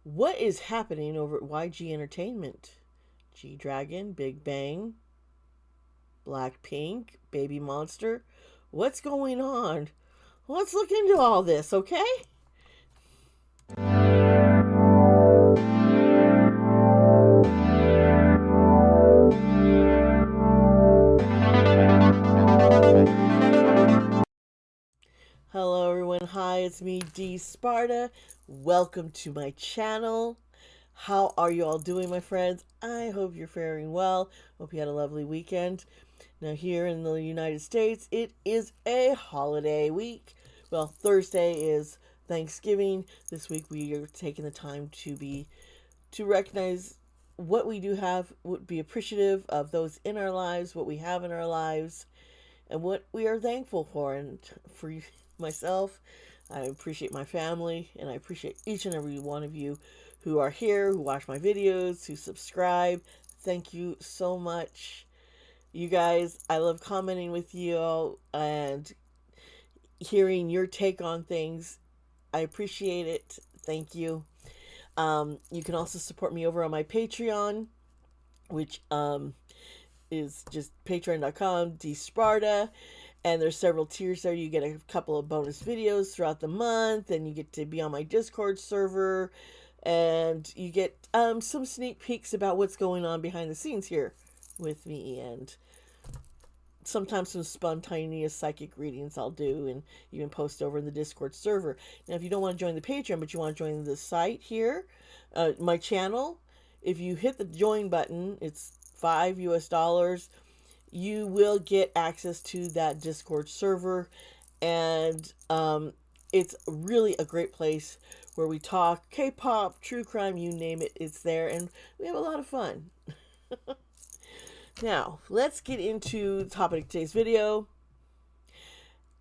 What is happening over at YG Entertainment? Gdragon, Big Bang, BlackPink, BabyMonster. What's going on? Let's look into all this, okay? Hello everyone, hi, it's me, Dee Sparta. Welcome to my channel. How are you all doing, my friends? I hope you're faring well. Hope you had a lovely weekend. Now, here in the United States, it is a holiday week. Well, Thursday is Thanksgiving. This week we are taking the time to recognize what we do have, would be appreciative of those in our lives, what we have in our lives, and what we are thankful for. And for myself, I appreciate my family, and I appreciate each and every one of you who are here, who watch my videos, who subscribe. Thank you so much. You guys, I love commenting with you and hearing your take on things. I appreciate it. Thank you. You can also support me over on my Patreon, which is just patreon.com, dsparta. And there's several tiers there. You get a couple of bonus videos throughout the month, and you get to be on my Discord server, and you get some sneak peeks about what's going on behind the scenes here with me, and sometimes some spontaneous psychic readings I'll do and even post over in the Discord server. Now, if you don't want to join the Patreon, but you want to join the site here, my channel, if you hit the join button, it's $5 US. You will get access to that Discord server, and it's really a great place where we talk K-pop, true crime, you name it, it's there, and we have a lot of fun. Now, let's get into the topic of today's video,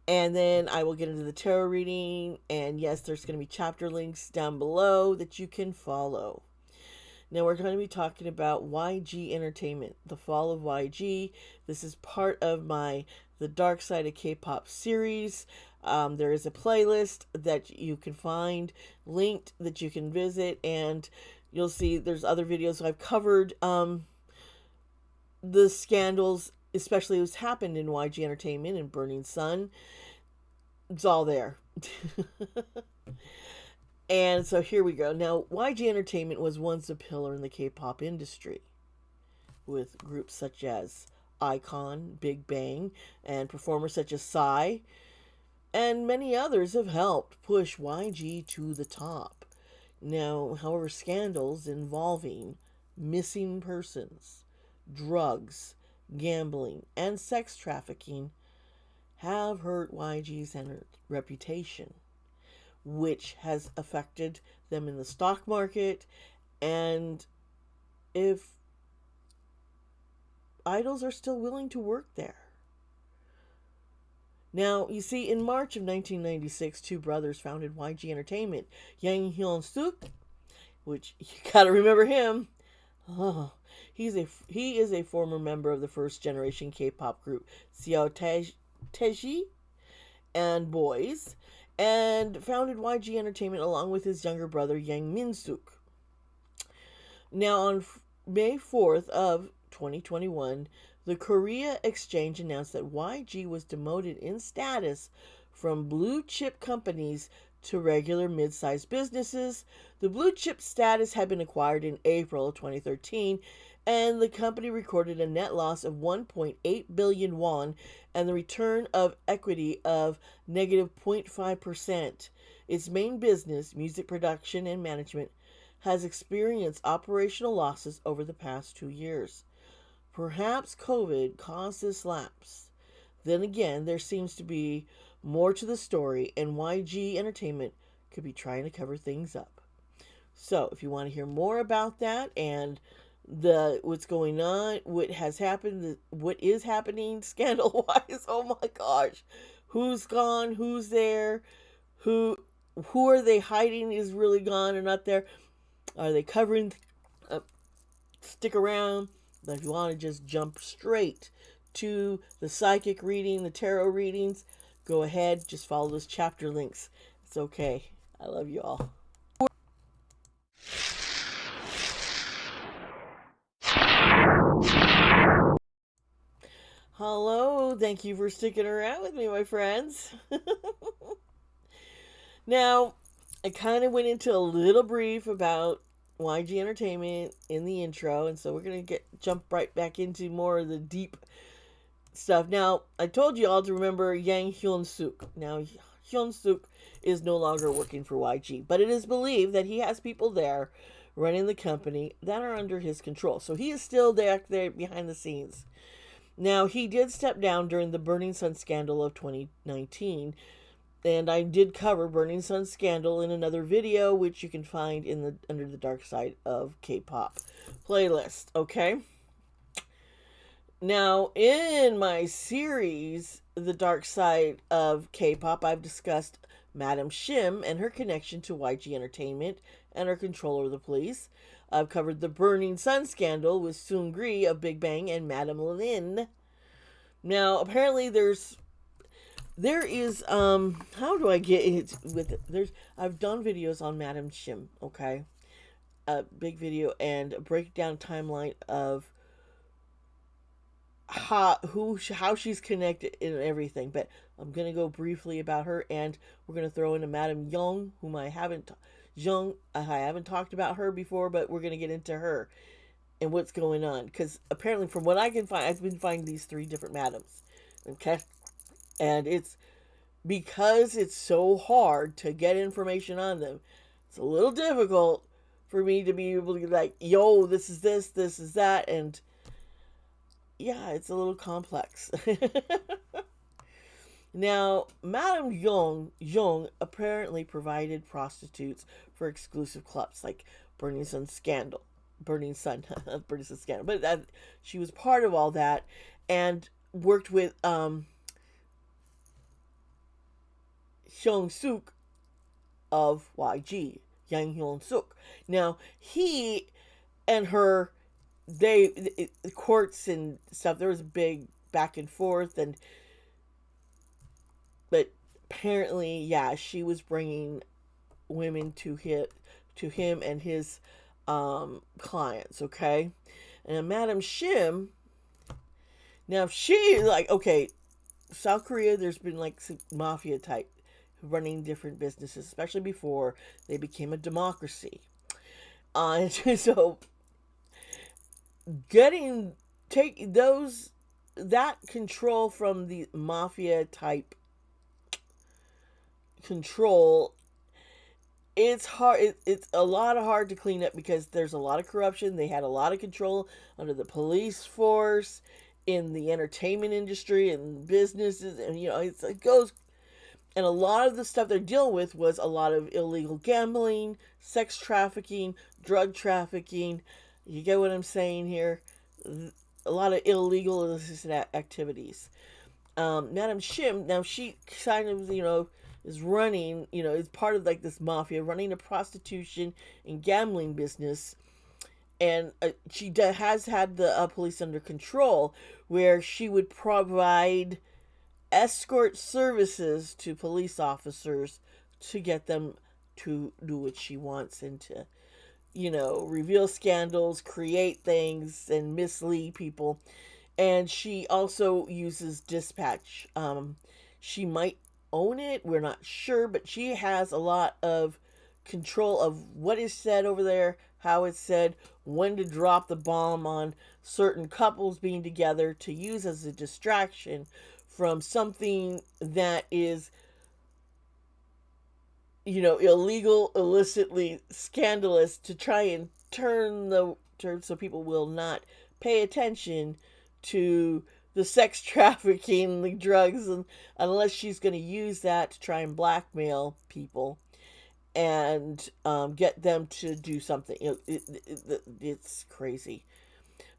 and then I will get into the tarot reading, and yes, there's going to be chapter links down below that you can follow. Now, we're going to be talking about YG Entertainment, the fall of YG. This is part of my The Dark Side of K-Pop series. There is a playlist that you can find linked that you can visit, and you'll see there's other videos I've covered. The scandals, especially what's happened in YG Entertainment and Burning Sun. It's all there. And so here we go. Now, YG Entertainment was once a pillar in the K-pop industry, with groups such as iKON, Big Bang, and performers such as Psy, and many others have helped push YG to the top. Now, however, scandals involving missing persons, drugs, gambling, and sex trafficking have hurt YG's reputation, which has affected them in the stock market, and if idols are still willing to work there. Now, you see, in March of 1996, two brothers founded YG Entertainment. Yang Hyun-suk, which you gotta remember him. Oh, he is a former member of the first generation K-pop group Xiao Teji and Boys, and founded YG Entertainment along with his younger brother Yang Min-suk. Now, on May 4th of 2021, the Korea Exchange announced that YG was demoted in status from blue chip companies to regular mid-sized businesses. The blue chip status had been acquired in April of 2013, and the company recorded a net loss of 1.8 billion won and the return of equity of negative 0.5%. Its main business, music production and management, has experienced operational losses over the past 2 years. Perhaps COVID caused this lapse. Then again, there seems to be more to the story, and YG Entertainment could be trying to cover things up. So, if you want to hear more about that and what's going on, what has happened, what is happening scandal wise, oh my gosh, who's gone, who's there, who are they hiding is really gone or not there, are they covering stick around. But if you want to just jump straight to the psychic reading, the tarot readings, go ahead, just follow those chapter links. It's okay. I love you all. thank you for sticking around with me, my friends. Now, I kind of went into a little brief about YG Entertainment in the intro, and so we're gonna jump right back into more of the deep stuff. Now, I told you all to remember Yang Hyun Suk. Now, Hyun Suk is no longer working for YG, but it is believed that he has people there running the company that are under his control. So he is still there behind the scenes. Now, he did step down during the Burning Sun scandal of 2019, and I did cover Burning Sun scandal in another video, which you can find in the Under the Dark Side of K-pop playlist. Okay. Now, in my series, The Dark Side of K-pop, I've discussed Madam Shim and her connection to YG Entertainment and her control over the police. I've covered the Burning Sun scandal with Seungri of Big Bang and Madam Lin. Now, apparently there is how do I get it with it? I've done videos on Madam Shim, okay? A big video and a breakdown timeline of how she's connected and everything, but I'm gonna go briefly about her, and we're gonna throw in a Madam Young, whom I haven't talked about her before, but we're gonna get into her and what's going on, because apparently from what I can find, I've been finding these three different madams, okay, and it's because it's so hard to get information on them. It's a little difficult for me to be able to be like, yo, this is this is that, and yeah, it's a little complex. Now, Madam Young apparently provided prostitutes for exclusive clubs like Burning Sun Scandal. Burning Sun Scandal. But she was part of all that and worked with Hyun Suk of YG, Yang Hyun Suk. Now, he and her, the courts and stuff, there was a big back and forth, but apparently, yeah, she was bringing women to him and his clients, okay? And Madam Shim, now she, like, okay, South Korea, there's been like some mafia type running different businesses, especially before they became a democracy. So that control from the mafia type control, it's hard. It's a lot of hard to clean up because there's a lot of corruption. They had a lot of control under the police force, in the entertainment industry, and businesses, and it goes. And a lot of the stuff they're dealing with was a lot of illegal gambling, sex trafficking, drug trafficking. You get what I'm saying here? A lot of illegal illicit activities. Madam Shim, now she kind of, is running, is part of like this mafia, running a prostitution and gambling business. And she has had the police under control, where she would provide escort services to police officers to get them to do what she wants and to, reveal scandals, create things, and mislead people. And she also uses dispatch. She might own it, we're not sure, but she has a lot of control of what is said over there, how it's said, when to drop the bomb on certain couples being together to use as a distraction from something that is, illegal, illicitly scandalous, to try and turn so people will not pay attention to the sex trafficking, the drugs, and unless she's going to use that to try and blackmail people and get them to do something. It's crazy.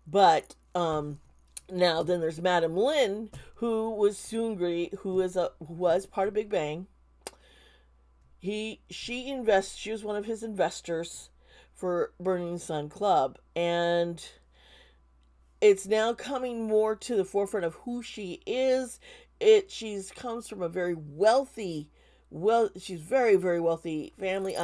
But now then there's Madam Lin, who was Seungri, who was part of Big Bang. She was one of his investors for Burning Sun Club, and it's now coming more to the forefront of who she is. She's comes from a very wealthy, she's very, very wealthy family.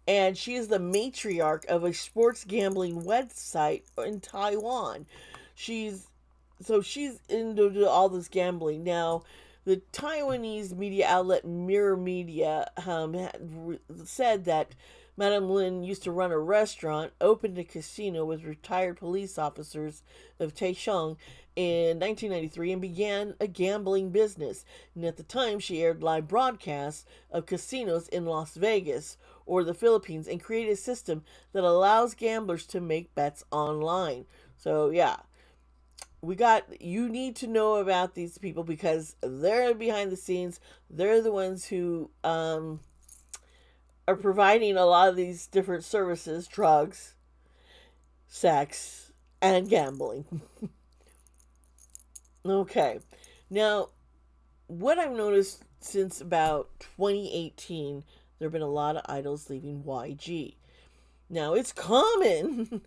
And she is the matriarch of a sports gambling website in Taiwan. She's so she's into all this gambling now. The Taiwanese media outlet Mirror Media said that Madame Lin used to run a restaurant, opened a casino with retired police officers of Taichung in 1993, and began a gambling business. And at the time, she aired live broadcasts of casinos in Las Vegas or the Philippines and created a system that allows gamblers to make bets online. So, yeah, you need to know about these people because they're behind the scenes. They're the ones who are providing a lot of these different services: drugs, sex, and gambling. Okay, now what I've noticed since about 2018, there have been a lot of idols leaving YG. Now it's common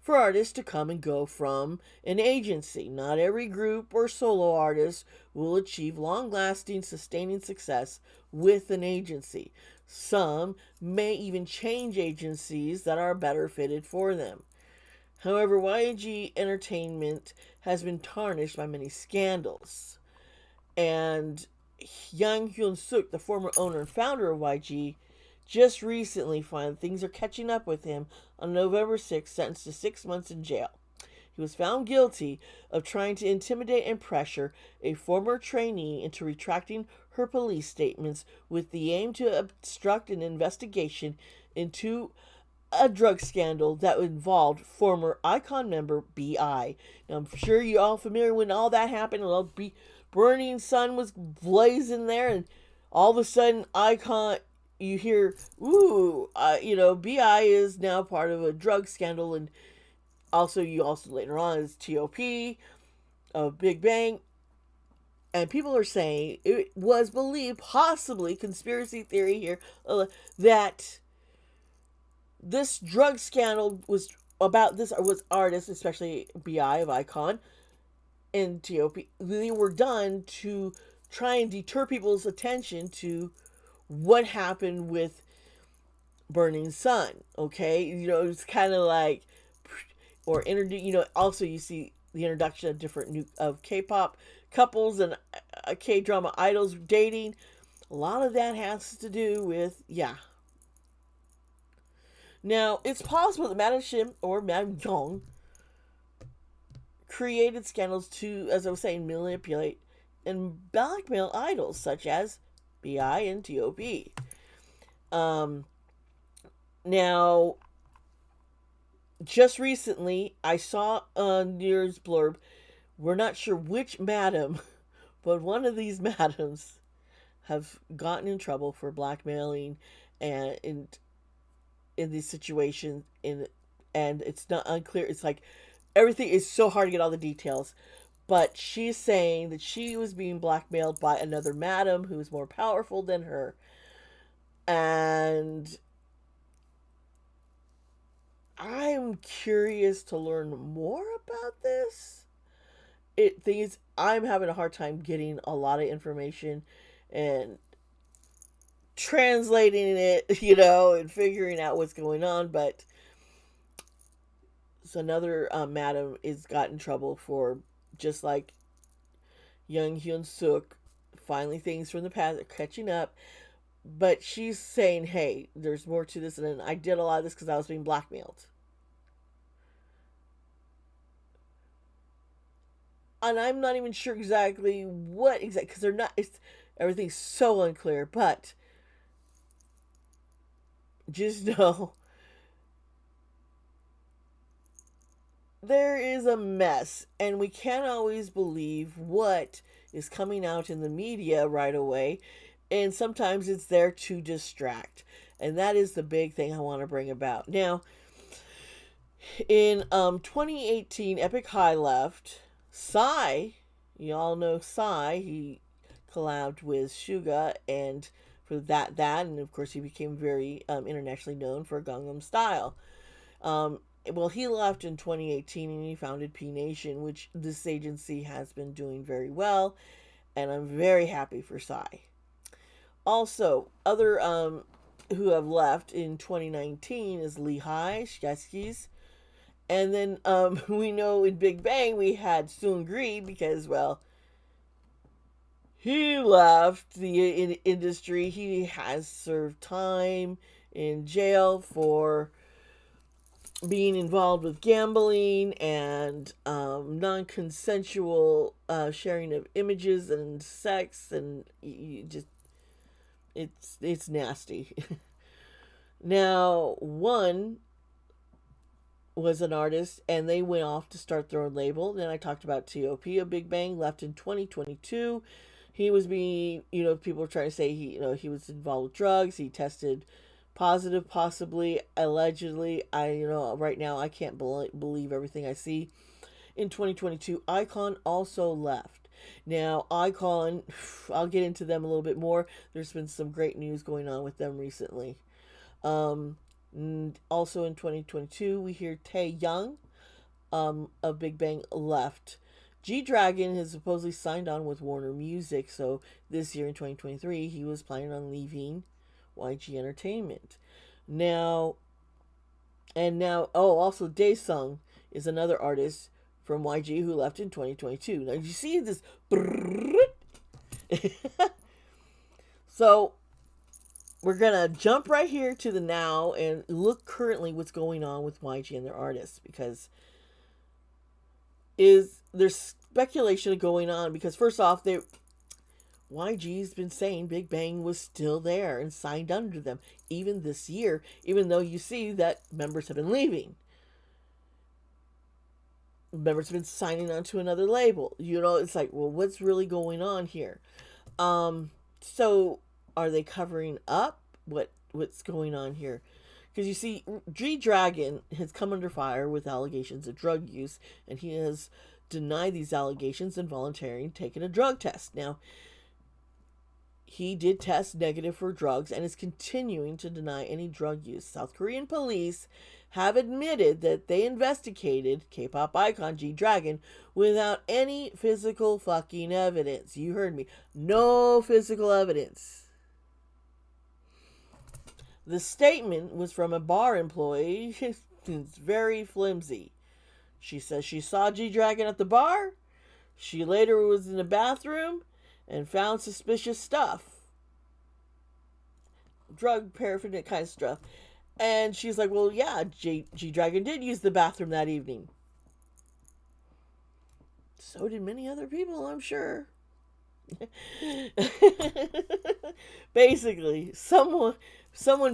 for artists to come and go from an agency. Not every group or solo artist will achieve long lasting, sustaining success with an agency. Some may even change agencies that are better fitted for them. However, YG Entertainment has been tarnished by many scandals. And Yang Hyun Suk, the former owner and founder of YG, just recently found things are catching up with him on November 6th, sentenced to 6 months in jail. He was found guilty of trying to intimidate and pressure a former trainee into retracting her police statements with the aim to obstruct an investigation into a drug scandal that involved former Icon member B.I. Now, I'm sure you're all familiar when all that happened. Burning sun was blazing there, and all of a sudden, Icon, you hear, ooh, B.I. is now part of a drug scandal, and you also later on is T.O.P. of Big Bang. And people are saying it was believed, possibly conspiracy theory here, that this drug scandal was about this was artists, especially B.I. of Icon and T.O.P. They were done to try and deter people's attention to what happened with Burning Sun. Okay, it's kind of like, or introduce. Also you see the introduction of different of K-pop couples and K-drama idols dating. A lot of that has to do with Now, it's possible that Madame Shim or Madame Yong created scandals to, as I was saying, manipulate and blackmail idols such as B.I. and T.O.P. Now, just recently, I saw a news blurb. We're not sure which madam, but one of these madams have gotten in trouble for blackmailing and in these situations. And it's not unclear. It's like everything is so hard to get all the details. But she's saying that she was being blackmailed by another madam who is more powerful than her. And I'm curious to learn more about this. I'm having a hard time getting a lot of information and translating it, and figuring out what's going on. But so another madam is got in trouble for, just like Young Hyun Suk, finally things from the past are catching up. But she's saying, hey, there's more to this, and I did a lot of this because I was being blackmailed. And I'm not even sure exactly what because they're not. Everything's so unclear. But just know there is a mess, and we can't always believe what is coming out in the media right away, and sometimes it's there to distract, and that is the big thing I want to bring about. Now, in 2018, Epic High left. Psy, you all know Psy, he collabed with Suga, and for that, and of course he became very internationally known for Gangnam Style. Well, he left in 2018 and he founded P Nation, which this agency has been doing very well, and I'm very happy for Psy. Also, other who have left in 2019 is Lehigh, Sheskis, And then we know in Big Bang we had Seungri because, well, he left the industry. He has served time in jail for being involved with gambling and non-consensual sharing of images and sex, and you just it's nasty. Now, one was an artist, and they went off to start their own label. Then I talked about T.O.P. of Big Bang, left in 2022. He was being, people were trying to say he was involved with drugs. He tested positive, possibly, allegedly. Right now I can't believe everything I see. In 2022, Icon also left. Now, Icon, I'll get into them a little bit more. There's been some great news going on with them recently. Um, Also in 2022, we hear Tae Young of Big Bang left. Gdragon has supposedly signed on with Warner Music, so this year in 2023, he was planning on leaving YG Entertainment. Now, also Daesung is another artist from YG who left in 2022. Now, you see this? So, we're gonna jump right here to the now and look currently what's going on with YG and their artists, because there's speculation going on, because first off, YG's been saying Big Bang was still there and signed under them even this year, even though you see that members have been leaving. Members have been signing on to another label. It's like, well, what's really going on here? So are they covering up what's going on here? Because you see, Gdragon has come under fire with allegations of drug use, and he has denied these allegations and voluntarily taken a drug test. Now, he did test negative for drugs and is continuing to deny any drug use. South Korean police have admitted that they investigated K-pop icon Gdragon without any physical fucking evidence. You heard me. No physical evidence. The statement was from a bar employee. It's very flimsy. She says she saw Gdragon at the bar. She later was in the bathroom and found suspicious stuff. Drug paraphernalia kind of stuff. And she's like, well, yeah, Gdragon did use the bathroom that evening. So did many other people, I'm sure. Basically, someone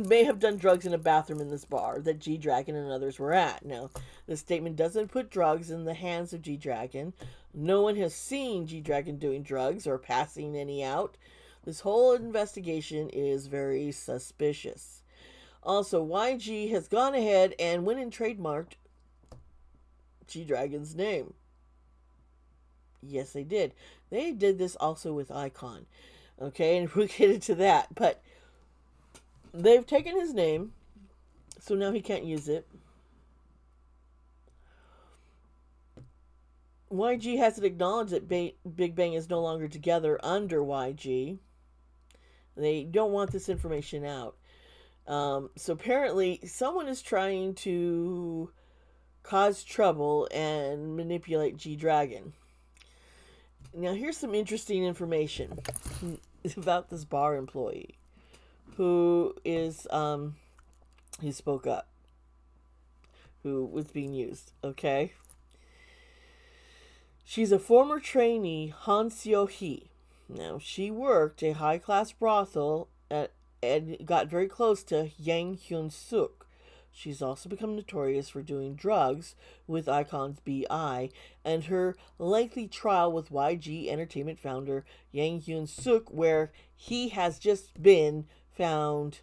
may have done drugs in a bathroom in this bar that Gdragon and others were at. Now, the statement doesn't put drugs in the hands of Gdragon. No one has seen Gdragon doing drugs or passing any out. This whole investigation is very suspicious. Also, YG has gone ahead and went and trademarked Gdragon's name. Yes, they did. They did this also with Icon. Okay, and we'll get into that. But they've taken his name, so now he can't use it. YG hasn't acknowledged that Big Bang is no longer together under YG. They don't want this information out. So apparently someone is trying to cause trouble and manipulate Gdragon. Now here's some interesting information about this bar employee who spoke up, who was being used. Okay, she's a former trainee, Han Seo-hee. Now, she worked a high-class brothel and got very close to Yang Hyun-suk. She's also become notorious for doing drugs with Icon's BI, and her lengthy trial with YG Entertainment founder Yang Hyun-suk, where he has just been found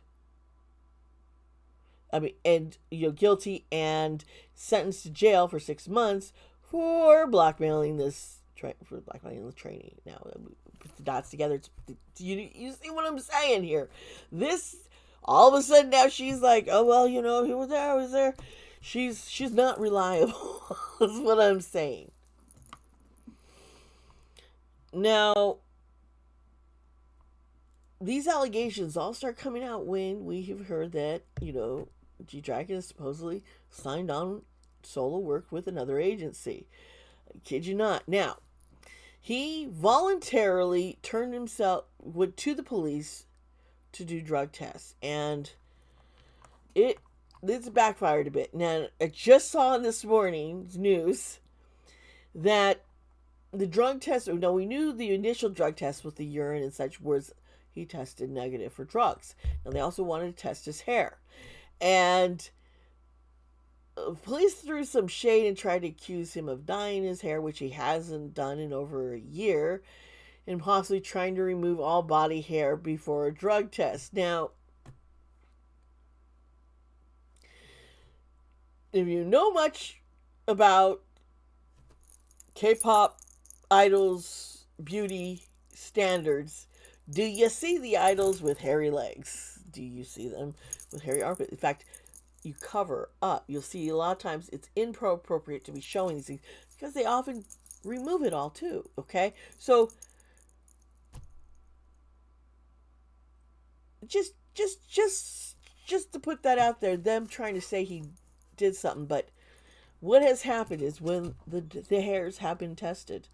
guilty and sentenced to jail for 6 months for blackmailing the trainee. Now, put the dots together. You see what I'm saying here? All of a sudden now she's like, oh well, he was there. She's not reliable. Is what I'm saying. Now, these allegations all start coming out when we have heard that Gdragon is supposedly signed on solo work with another agency. I kid you not. Now, he voluntarily turned himself to the police to do drug tests, and it's backfired a bit. Now, I just saw this morning's news that the drug test. No, we knew the initial drug test with the urine and such was he tested negative for drugs. Now they also wanted to test his hair, and police threw some shade and tried to accuse him of dyeing his hair, which he hasn't done in over a year, and possibly trying to remove all body hair before a drug test. Now, if you know much about K-pop idols' beauty standards, do you see the idols with hairy legs? Do you see them with hairy armpits? In fact, you cover up. You'll see a lot of times it's inappropriate to be showing these things because they often remove it all too. Okay, so just to put that out there, them trying to say he did something, but what has happened is when the hairs have been tested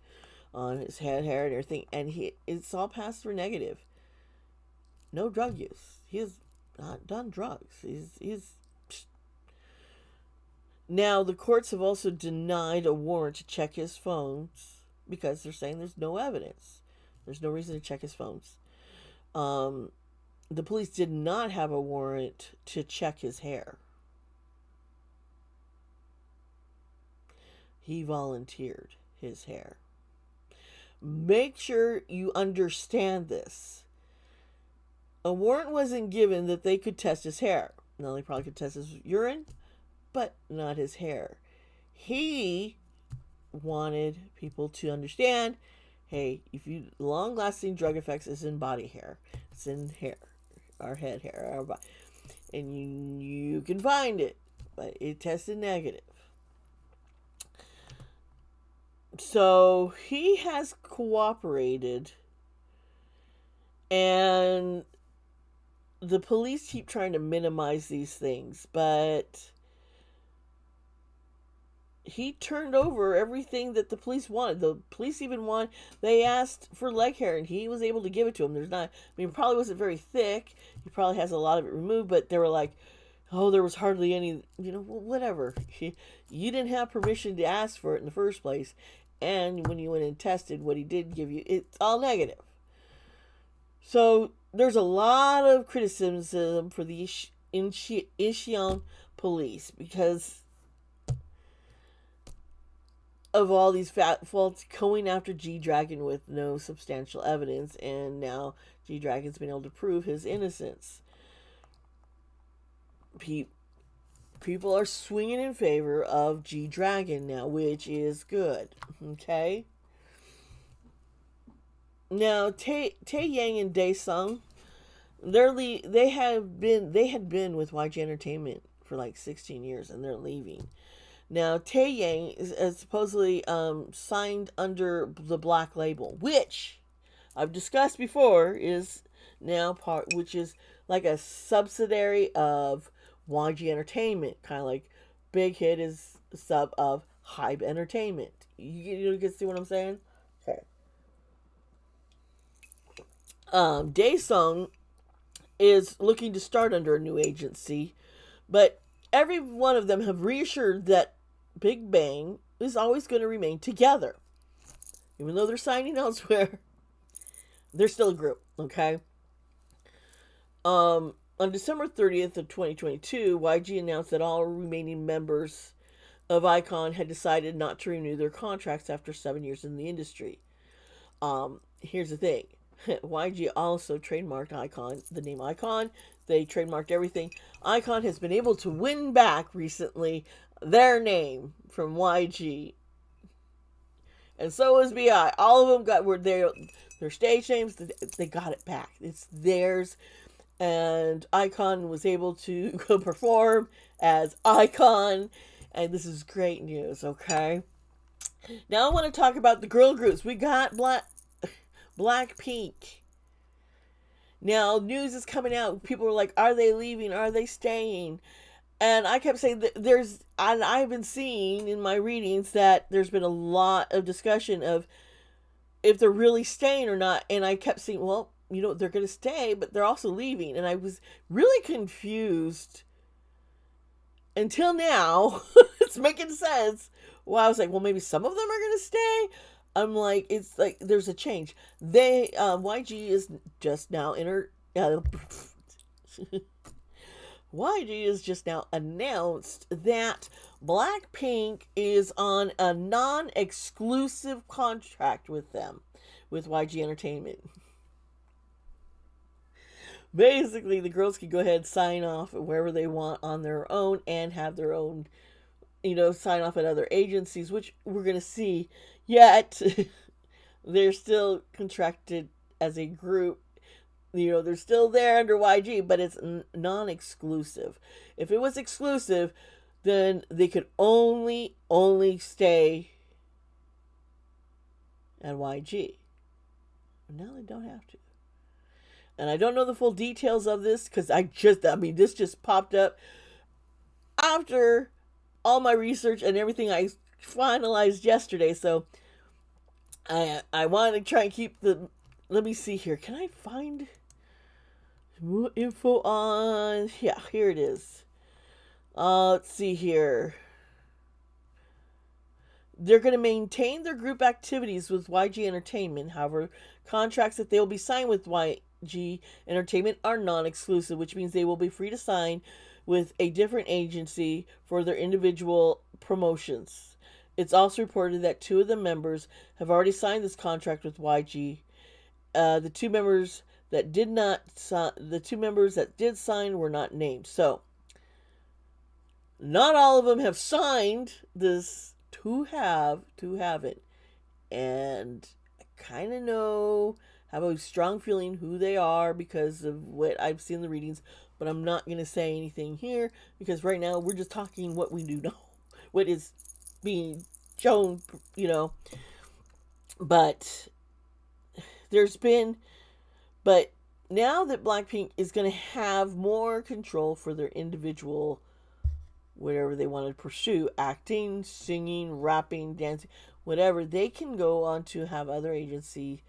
on his head, hair, and everything, and it's all passed for negative. No drug use. He has not done drugs. He's now the courts have also denied a warrant to check his phones because they're saying there's no evidence. There's no reason to check his phones. The police did not have a warrant to check his hair. He volunteered his hair. Make sure you understand this. A warrant wasn't given that they could test his hair. Now, they probably could test his urine, but not his hair. He wanted people to understand, hey, if you long-lasting drug effects is in body hair. It's in hair, our head hair, our body. And you can find it, but it tested negative. So he has cooperated, and the police keep trying to minimize these things, but he turned over everything that the police wanted. The police even they asked for leg hair, and he was able to give it to them. It probably wasn't very thick. He probably has a lot of it removed, but they were like, oh, there was hardly any, whatever. You didn't have permission to ask for it in the first place. And when you went and tested what he did give you, it's all negative. So there's a lot of criticism for the Incheon police because of all these faults going after Gdragon with no substantial evidence, and now Gdragon's been able to prove his innocence. People are swinging in favor of Gdragon now, which is good. Okay. Now, Tae Yang and Daesung, they had been with YG Entertainment for like 16 years, and they're leaving. Now, Tae Yang is supposedly signed under the Black label, which I've discussed before is now which is like a subsidiary of YG Entertainment, kind of like Big Hit is a sub of Hybe Entertainment. You can see what I'm saying? Okay. Daesung is looking to start under a new agency, but every one of them have reassured that Big Bang is always going to remain together. Even though they're signing elsewhere, they're still a group, okay? On December 30th of 2022, YG announced that all remaining members of iKON had decided not to renew their contracts after 7 years in the industry. Here's the thing. YG also trademarked iKON, the name iKON. They trademarked everything. iKON has been able to win back recently their name from YG. And so is BI. All of them were their stage names. They got it back. It's theirs. And iKON was able to go perform as iKON. And this is great news, okay? Now I want to talk about the girl groups. We got BlackPink. Now, news is coming out. People are like, are they leaving? Are they staying? And I kept saying that and I've been seeing in my readings that there's been a lot of discussion of if they're really staying or not. And I kept saying, well, they're going to stay, but they're also leaving. And I was really confused until now. It's making sense. Well, I was like, well, maybe some of them are going to stay. I'm like, it's like there's a change. YG is just now in her. YG has just now announced that BlackPink is on a non-exclusive contract with them, with YG Entertainment. Basically, the girls can go ahead and sign off wherever they want on their own and have their own, sign off at other agencies, which we're going to see. Yet, they're still contracted as a group. They're still there under YG, but it's non-exclusive. If it was exclusive, then they could only stay at YG. Now they don't have to. And I don't know the full details of this because this just popped up after all my research and everything I finalized yesterday. So I want to try and keep let me see here. Can I find more info on? Yeah, here it is. Let's see here. They're going to maintain their group activities with YG Entertainment. However, contracts that they will be signed with YG Entertainment are non-exclusive, which means they will be free to sign with a different agency for their individual promotions. It's also reported that 2 of the members have already signed this contract with YG. The 2 members that did sign were not named. So, not all of them have signed this. 2 haven't. And I kind of have a strong feeling who they are because of what I've seen in the readings, but I'm not going to say anything here because right now we're just talking what we do know, what is being shown, But but now that BlackPink is going to have more control for their individual whatever they want to pursue, acting, singing, rapping, dancing, whatever, they can go on to have other agency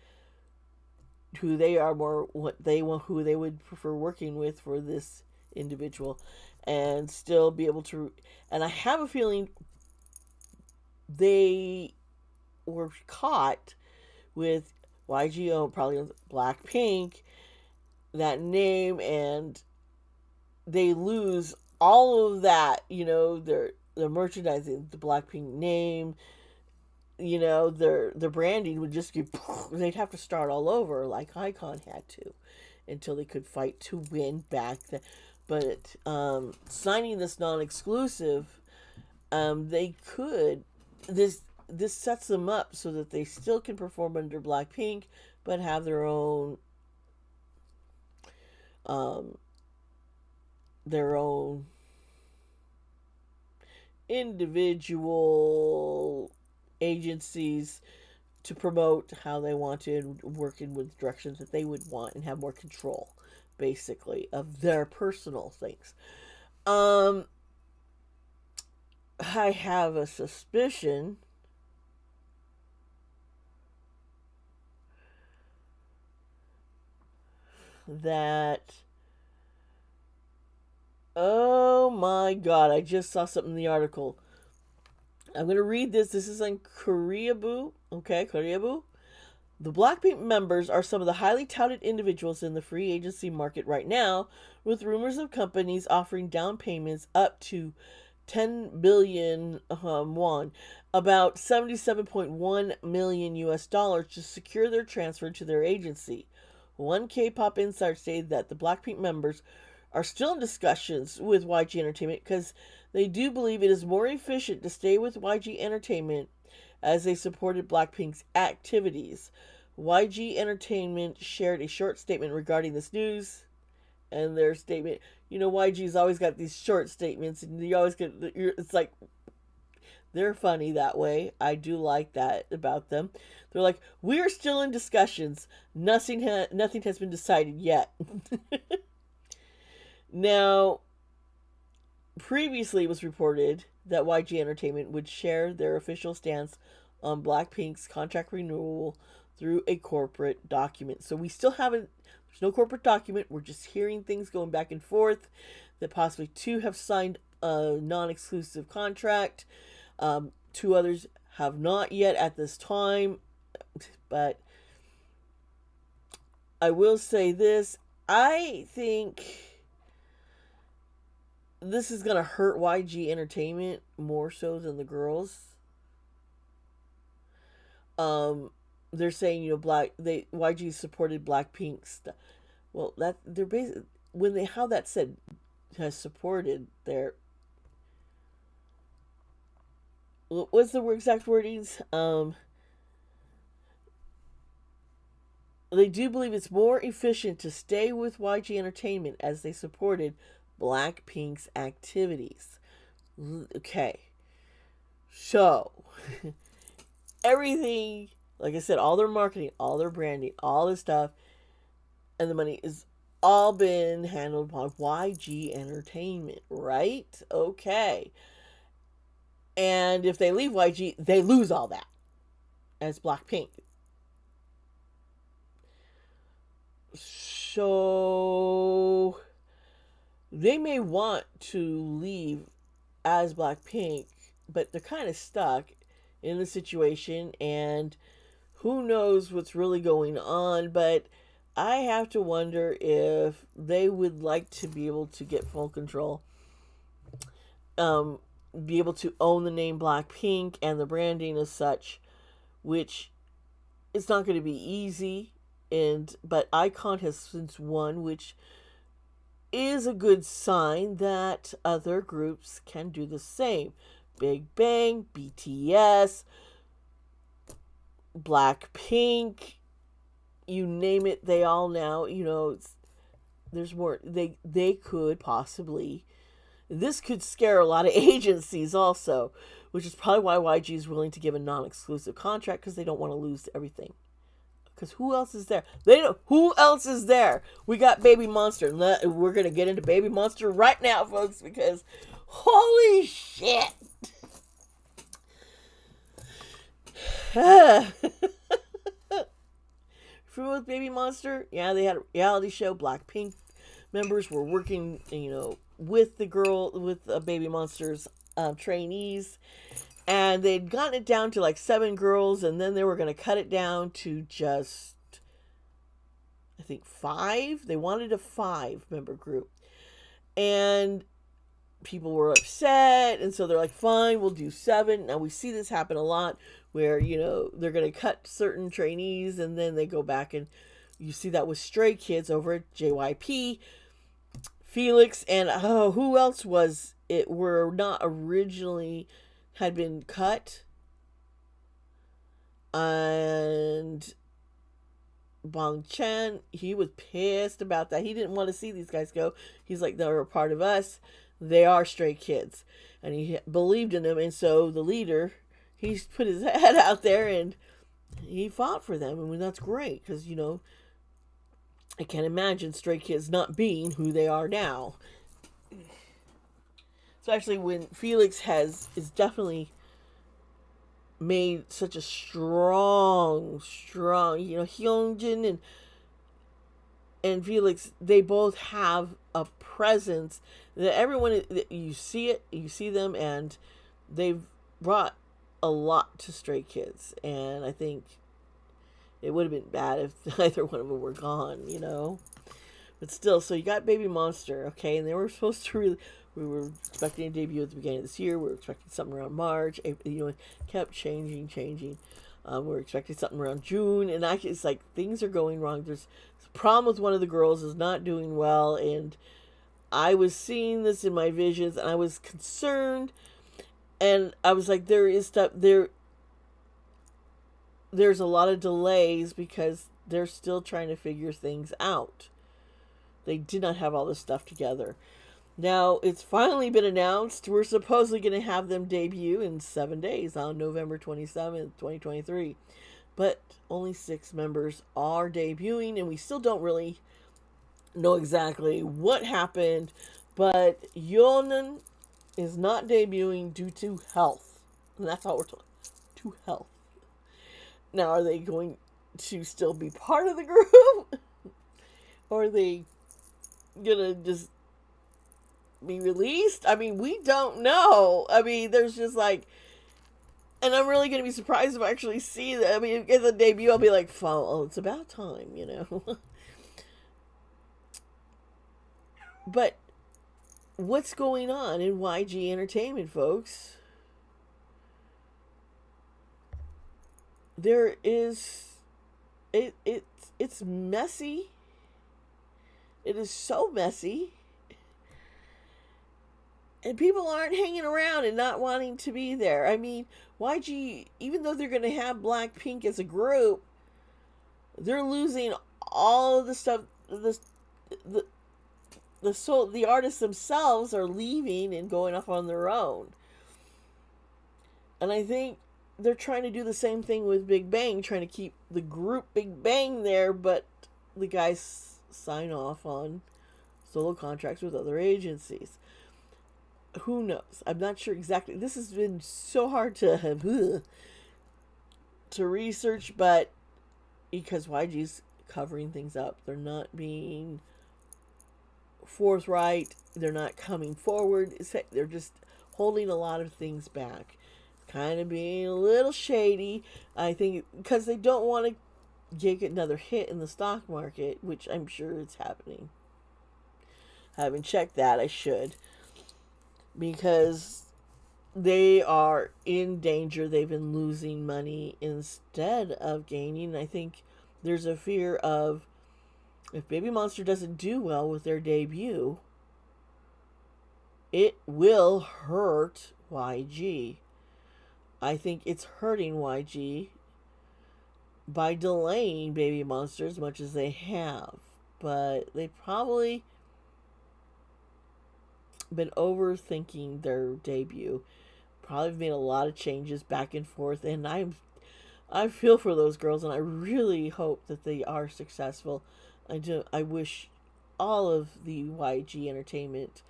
who they would prefer working with for this individual and still be able to. And I have a feeling they were caught with YGO, probably BlackPink, that name, and they lose all of that, their merchandising, the BlackPink name, their branding would just be, they'd have to start all over like Icon had to until they could fight to win back. But signing this non-exclusive, they could, this sets them up so that they still can perform under BlackPink, but have their own individual agencies to promote how they want to and working with directions that they would want and have more control, basically, of their personal things. I have a suspicion that, oh my god, I just saw something in the article. I'm going to read this. This is on Koreaboo. Okay, Koreaboo. The BlackPink members are some of the highly touted individuals in the free agency market right now, with rumors of companies offering down payments up to 10 billion won, about 77.1 million US dollars, to secure their transfer to their agency. One K-pop insider stated that the BlackPink members are still in discussions with YG Entertainment because they do believe it is more efficient to stay with YG Entertainment as they supported BlackPink's activities. YG Entertainment shared a short statement regarding this news, and their statement, YG's always got these short statements, and you always get, it's like, they're funny that way. I do like that about them. They're like, we're still in discussions. Nothing has been decided yet. Now, Previously, it was reported that YG Entertainment would share their official stance on BlackPink's contract renewal through a corporate document. So we still haven't, there's no corporate document. We're just hearing things going back and forth that possibly two have signed a non exclusive contract. Two others have not yet at this time. But I will say this, I think this is going to hurt YG Entertainment more so than the girls. They're saying, YG supported BlackPink stuff. Well, that they're basically, when they how that said has supported their, what's the exact wordings? They do believe it's more efficient to stay with YG Entertainment as they supported BlackPink's activities. Okay. So, everything, like I said, all their marketing, all their branding, all this stuff, and the money is all been handled by YG Entertainment, right? Okay. And if they leave YG, they lose all that as BlackPink. So they may want to leave as BlackPink, but they're kind of stuck in the situation, and who knows what's really going on. But I have to wonder if they would like to be able to get full control, be able to own the name BlackPink and the branding as such, which it's not going to be easy. But iKON has since won, which is a good sign that other groups can do the same. Big Bang, BTS, BlackPink, you name it, they all now, there's more. They could possibly, this could scare a lot of agencies also, which is probably why YG is willing to give a non-exclusive contract, because they don't want to lose everything. Because who else is there? They don't. Who else is there? We got BabyMonster. We're gonna get into BabyMonster right now, folks, because holy shit! Familiar with BabyMonster? Yeah, they had a reality show. BlackPink members were working, with the BabyMonster's trainees. And they'd gotten it down to like 7 girls, and then they were going to cut it down to just, I think, 5. They wanted a 5-member group. And people were upset, and so they're like, fine, we'll do 7. Now, we see this happen a lot where, they're going to cut certain trainees, and then they go back, and you see that with Stray Kids over at JYP. Felix, and who else was it, were not originally had been cut, and Bong Chen, he was pissed about that. He didn't want to see these guys go. He's like, they're a part of us. They are Stray Kids, and he believed in them. And so the leader, he put his head out there and he fought for them. I mean, that's great, because I can't imagine Stray Kids not being who they are now. Especially when Felix is definitely made such a strong, Hyunjin and Felix, they both have a presence that everyone, you see them, and they've brought a lot to Stray Kids, and I think it would have been bad if either one of them were gone, But still, so you got BabyMonster, okay, and they were supposed to we were expecting a debut at the beginning of this year. We were expecting something around March. It kept changing. We were expecting something around June, and it's like things are going wrong. There's a problem with one of the girls is not doing well, and I was seeing this in my visions, and I was concerned, and I was like, there is stuff there. There's a lot of delays because they're still trying to figure things out. They did not have all this stuff together. Now, it's finally been announced. We're supposedly going to have them debut in 7 days on November 27th, 2023. But only 6 members are debuting, and we still don't really know exactly what happened. But Yeonan is not debuting due to health. And that's all we're talking. To health. Now, are they going to still be part of the group? Or are they gonna just be released? I mean, we don't know. I mean, there's just like, and I'm really gonna be surprised if I actually see that. I mean, at the debut, I'll be like, "Oh, it's about time," you know. But what's going on in YG Entertainment, folks? There is, it's messy. It is so messy. And people aren't hanging around and not wanting to be there. I mean, YG, even though they're going to have BlackPink as a group, they're losing all of the stuff. The artists themselves are leaving and going off on their own. And I think they're trying to do the same thing with Big Bang, trying to keep the group Big Bang there, but the guys sign off on solo contracts with other agencies. Who knows? I'm not sure exactly. This has been so hard to research, but because YG's covering things up, they're not being forthright. They're not coming forward. They're just holding a lot of things back. Kind of being a little shady, I think, because they don't want to get another hit in the stock market, which I'm sure it's happening. I haven't checked that. I should. Because they are in danger. They've been losing money instead of gaining. I think there's a fear of, if Baby Monster doesn't do well with their debut, it will hurt YG. I think it's hurting YG by delaying Baby Monster as much as they have. But they probably been overthinking their debut. Probably made a lot of changes back and forth, and I feel for those girls, and I really hope that they are successful. I wish all of the YG Entertainment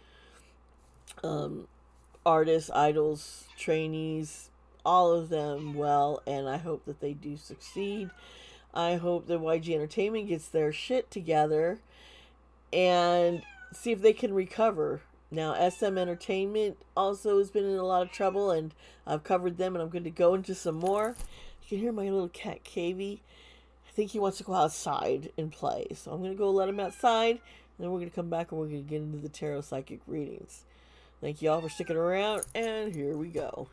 artists, idols, trainees, all of them well, and I hope that they do succeed. I hope that YG Entertainment gets their shit together and see if they can recover. Now, SM Entertainment also has been in a lot of trouble, and I've covered them, and I'm going to go into some more. You can hear my little cat, Cavey. I think he wants to go outside and play, so I'm going to go let him outside, and then we're going to come back, and we're going to get into the tarot psychic readings. Thank you all for sticking around, and here we go.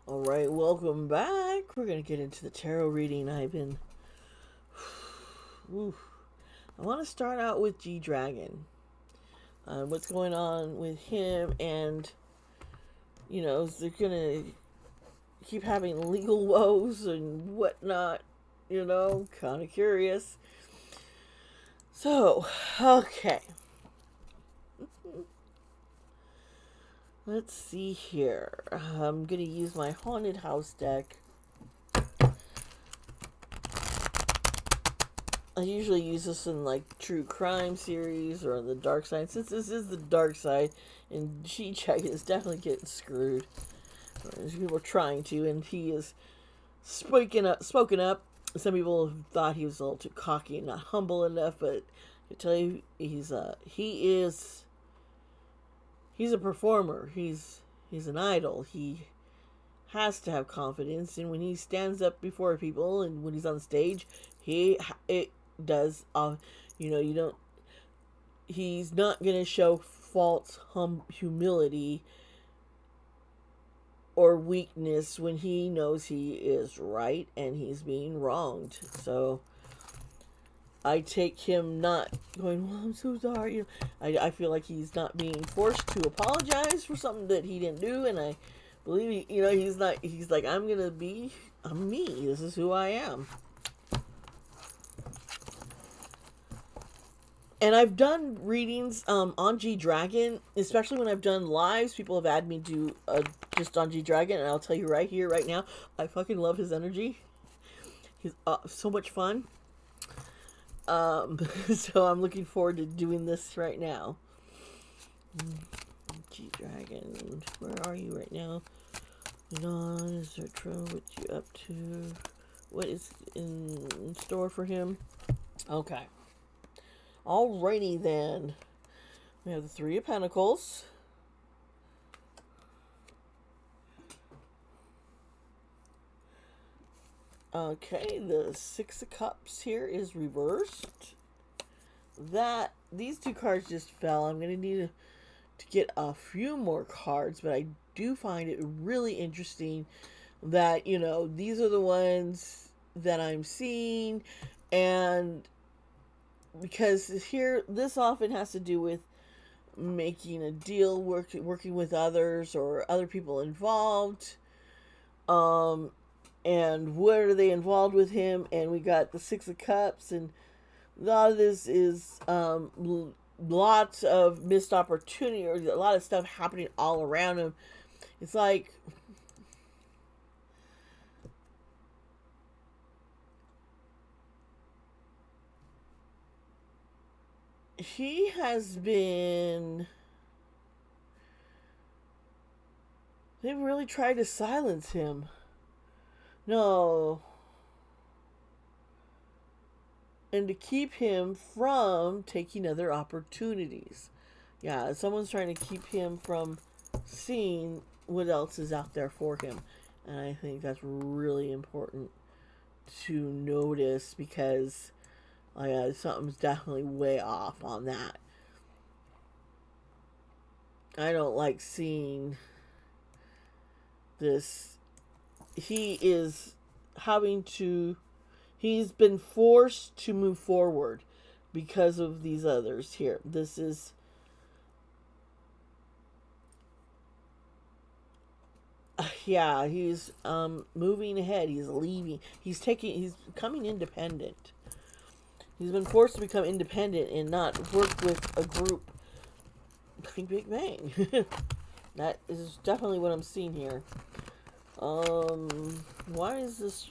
Alright, welcome back. We're going to get into the tarot reading. I want to start out with Gdragon. What's going on with him, and, you know, they're going to keep having legal woes and whatnot, you know, kind of curious. So, okay. Let's see here. I'm going to use my Haunted House deck. I usually use this in like true crime series or on the dark side. Since this is the dark side, and Gdragon is definitely getting screwed. People are trying to, and he is spoken up. Some people thought he was a little too cocky and not humble enough, but I tell you, he's a performer. He's an idol. He has to have confidence, and when he stands up before people and when he's on stage, it does. He's not gonna show false humility or weakness when he knows he is right and he's being wronged. So I take him not going, well, I'm so sorry. You know, I feel like he's not being forced to apologize for something that he didn't do, and I believe he's like, I'm me. This is who I am. And I've done readings on Gdragon, especially when I've done lives. People have had me do just on Gdragon, and I'll tell you right here, right now, I fucking love his energy. He's so much fun. So I'm looking forward to doing this right now. Gdragon, where are you right now? Non, Zertro, what you up to? What is in store for him? Okay. Alrighty then. We have the Three of Pentacles. Okay, the Six of Cups here is reversed. These two cards just fell. I'm gonna need to get a few more cards, but I do find it really interesting that, you know, these are the ones that I'm seeing, and because here, this often has to do with making a deal, working with others or other people involved. And what are they involved with him? And we got the Six of Cups, and a lot of this is lots of missed opportunity, or a lot of stuff happening all around him. It's like he has been. They've really tried to silence him. No. And to keep him from taking other opportunities. Yeah, someone's trying to keep him from seeing what else is out there for him. And I think that's really important to notice, because something's definitely way off on that. I don't like seeing this. He is having to, he's been forced to move forward because of these others here. This is, yeah, he's moving ahead. He's leaving. He's becoming independent. He's been forced to become independent and not work with a group like Big Bang. That is definitely what I'm seeing here. Why is this?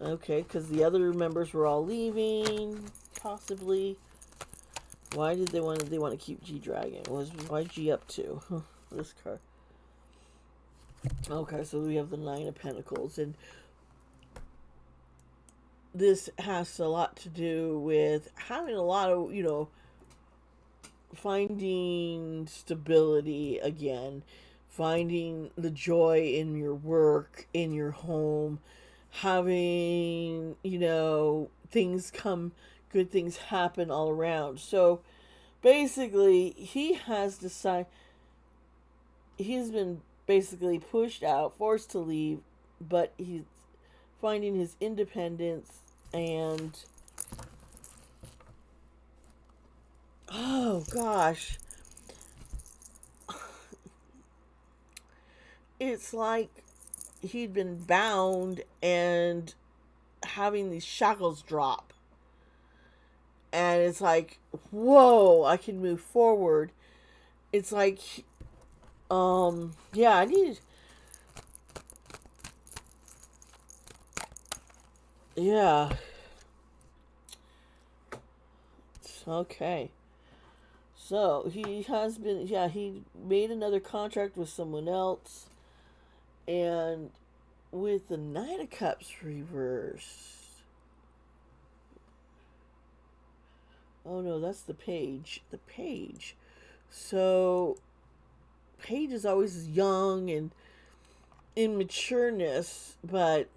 Okay, because the other members were all leaving, possibly. Why did they want to keep Gdragon? Why G up to? This card. Okay, so we have the Nine of Pentacles, and this has a lot to do with having a lot of, you know, finding stability again, finding the joy in your work, in your home, having, you know, good things happen all around. So basically, he's been basically pushed out, forced to leave, but he's finding his independence. And oh gosh, it's like he'd been bound and having these shackles drop, and it's like, whoa, I can move forward. It's like, yeah, I need, yeah, okay. So he has been, yeah, he made another contract with someone else, and with the Knight of Cups reversed. Oh no, that's the Page. The Page. So Page is always young and immatureness, but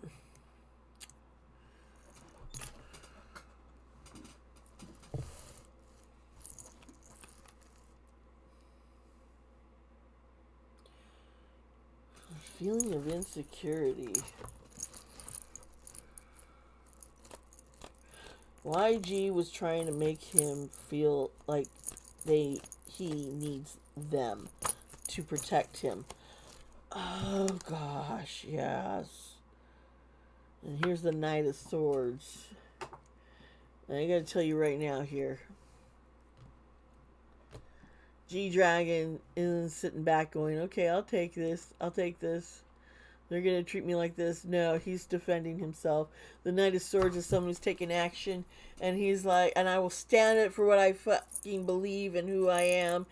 feeling of insecurity. YG was trying to make him feel like he needs them to protect him. Oh gosh, yes. And here's the Knight of Swords. And I gotta tell you right now here, Gdragon isn't sitting back going, okay, I'll take this. they're going to treat me like this. No, he's defending himself. The Knight of Swords is someone who's taking action, and he's like, and I will stand up for what I fucking believe and who I am.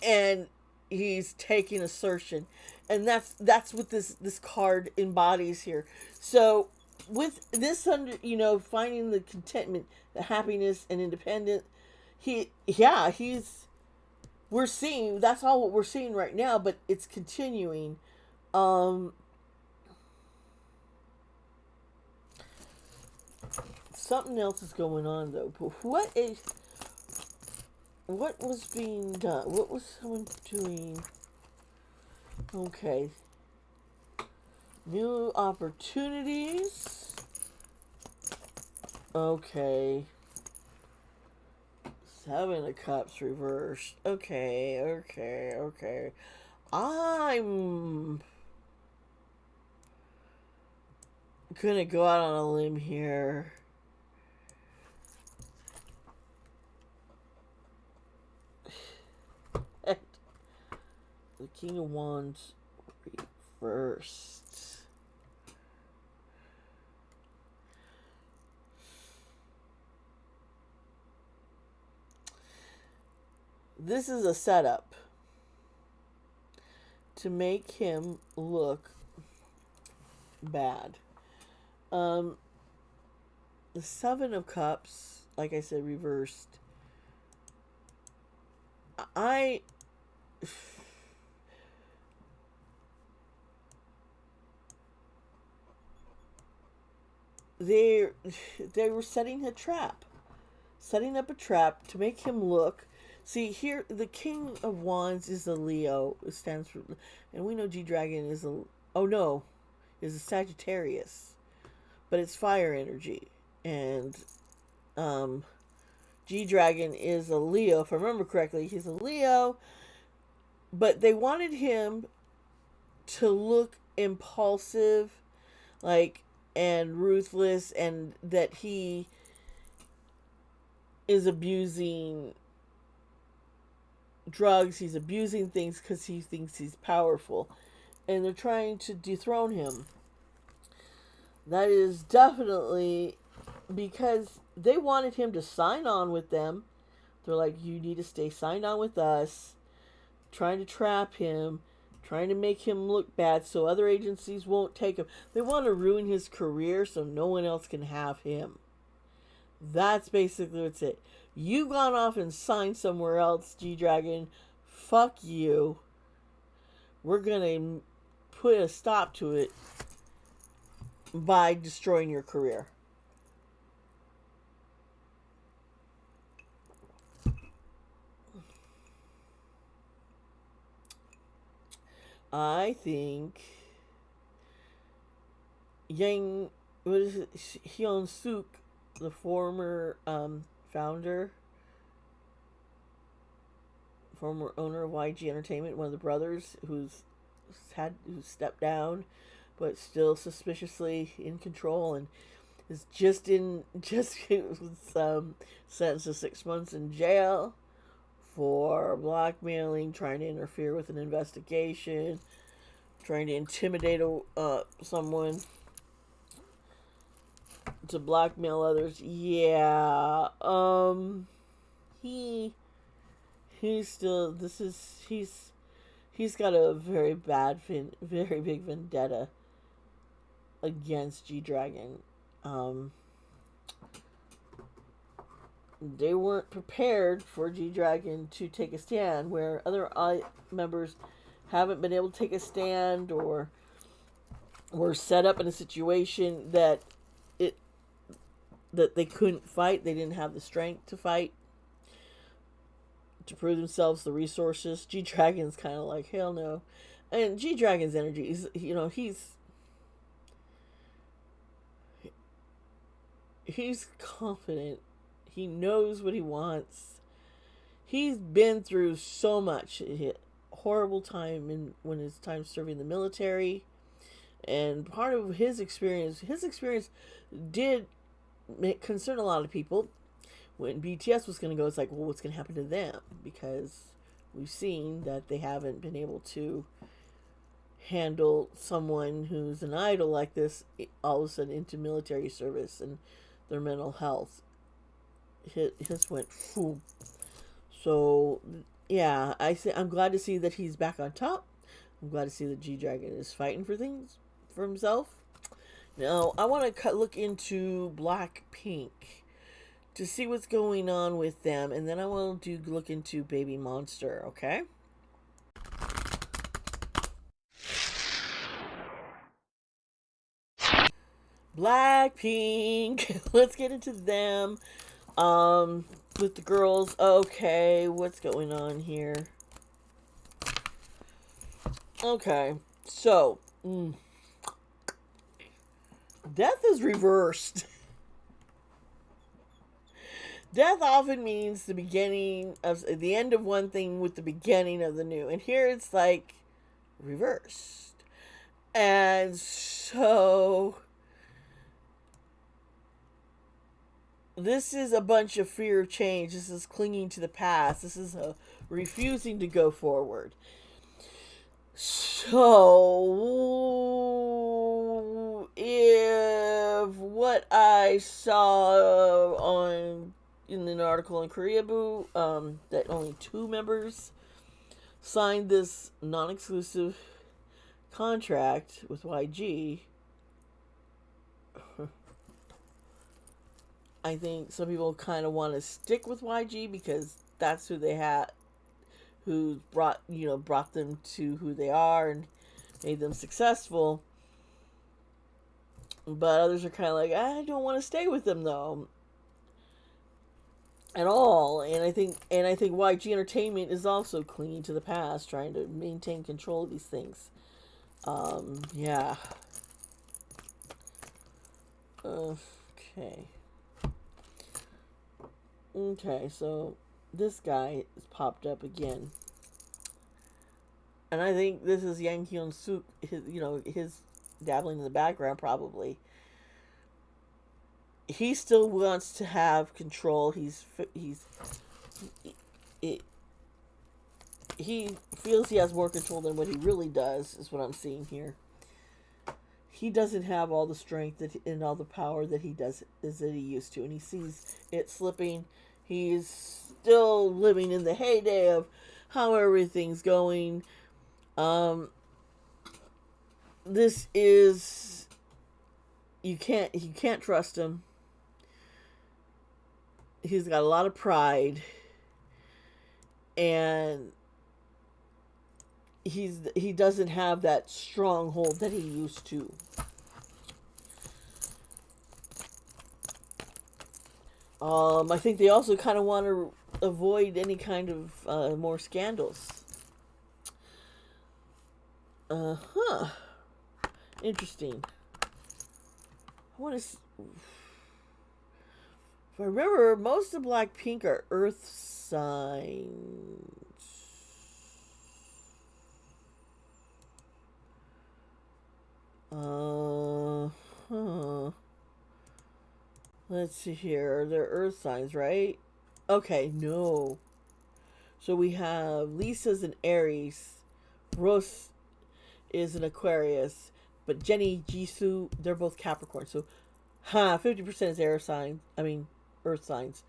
And he's taking assertion. And that's what this card embodies here. So with this finding the contentment, the happiness and independence, we're seeing, that's all what we're seeing right now, but it's continuing. Something else is going on though. But what was being done? What was someone doing? Okay. New opportunities. Okay. Seven of Cups reversed. Okay. I'm gonna go out on a limb here. The King of Wands reversed. This is a setup to make him look bad. The Seven of Cups, like I said, reversed. They were setting up a trap to make him look. See here, the King of Wands is a Leo. It stands for, and we know Gdragon is is a Sagittarius, but it's fire energy, and Gdragon is a Leo. If I remember correctly, he's a Leo, but they wanted him to look impulsive, and ruthless, and that he is abusing drugs, he's abusing things because he thinks he's powerful, and they're trying to dethrone him. That is definitely because they wanted him to sign on with them. They're like, you need to stay signed on with us, trying to trap him, trying to make him look bad so other agencies won't take him. They want to ruin his career so no one else can have him. That's basically what's it. You gone off and signed somewhere else, Gdragon. Fuck you. We're gonna put a stop to it by destroying your career. I think Hyun Suk, the former founder, former owner of YG Entertainment, one of the brothers who stepped down, but still suspiciously in control, and is just sentenced to 6 months in jail for blackmailing, trying to interfere with an investigation, trying to intimidate someone to blackmail others. Yeah, he's got a very big vendetta against Gdragon. They weren't prepared for Gdragon to take a stand, where other members haven't been able to take a stand, or were set up in a situation that they couldn't fight. They didn't have the strength to fight, to prove themselves, the resources. Gdragon's kind of like, hell no. And Gdragon's energy is, he's confident. He knows what he wants. He's been through so much. Horrible time when his time serving the military, and part of his experience did concern a lot of people. When BTS was going to go, it's like, well, what's going to happen to them? Because we've seen that they haven't been able to handle someone who's an idol like this all of a sudden into military service and their mental health. His went phew. So yeah, I'm glad to see that he's back on top. I'm glad to see that Gdragon is fighting for things for himself. Now I want to look into BlackPink to see what's going on with them, and then I will look into BabyMonster. Okay. BlackPink. Let's get into them. With the girls. Okay, what's going on here? Okay, so death is reversed. Death often means the beginning of the end of one thing with the beginning of the new, and here it's like reversed. And so this is a bunch of fear of change. This is clinging to the past. This is a refusing to go forward. So, if what I saw in an article in Koreaboo, that only 2 members signed this non-exclusive contract with YG, I think some people kind of want to stick with YG because that's who they had, who brought them to who they are and made them successful. But others are kind of like, I don't want to stay with them though at all. And I think YG Entertainment is also clinging to the past, trying to maintain control of these things. Yeah. Okay. Okay, so this guy has popped up again. And I think this is Yang Hyun Suk, his dabbling in the background probably. He still wants to have control. He feels he has more control than what he really does, is what I'm seeing here. He doesn't have all the strength and all the power that he used to, and he sees it slipping. He's still living in the heyday of how everything's going. This is you can't trust him. He's got a lot of pride, and he doesn't have that stronghold that he used to. I think they also kind of want to avoid any kind of more scandals. Interesting. I want to. If I remember, most of BlackPink are Earth signs. Let's see here. They're Earth signs, right? Okay, no. So we have Lisa's an Aries, Rose is an Aquarius, but Jenny, Jisoo, they're both Capricorn. So, 50% is air signs. I mean, Earth signs.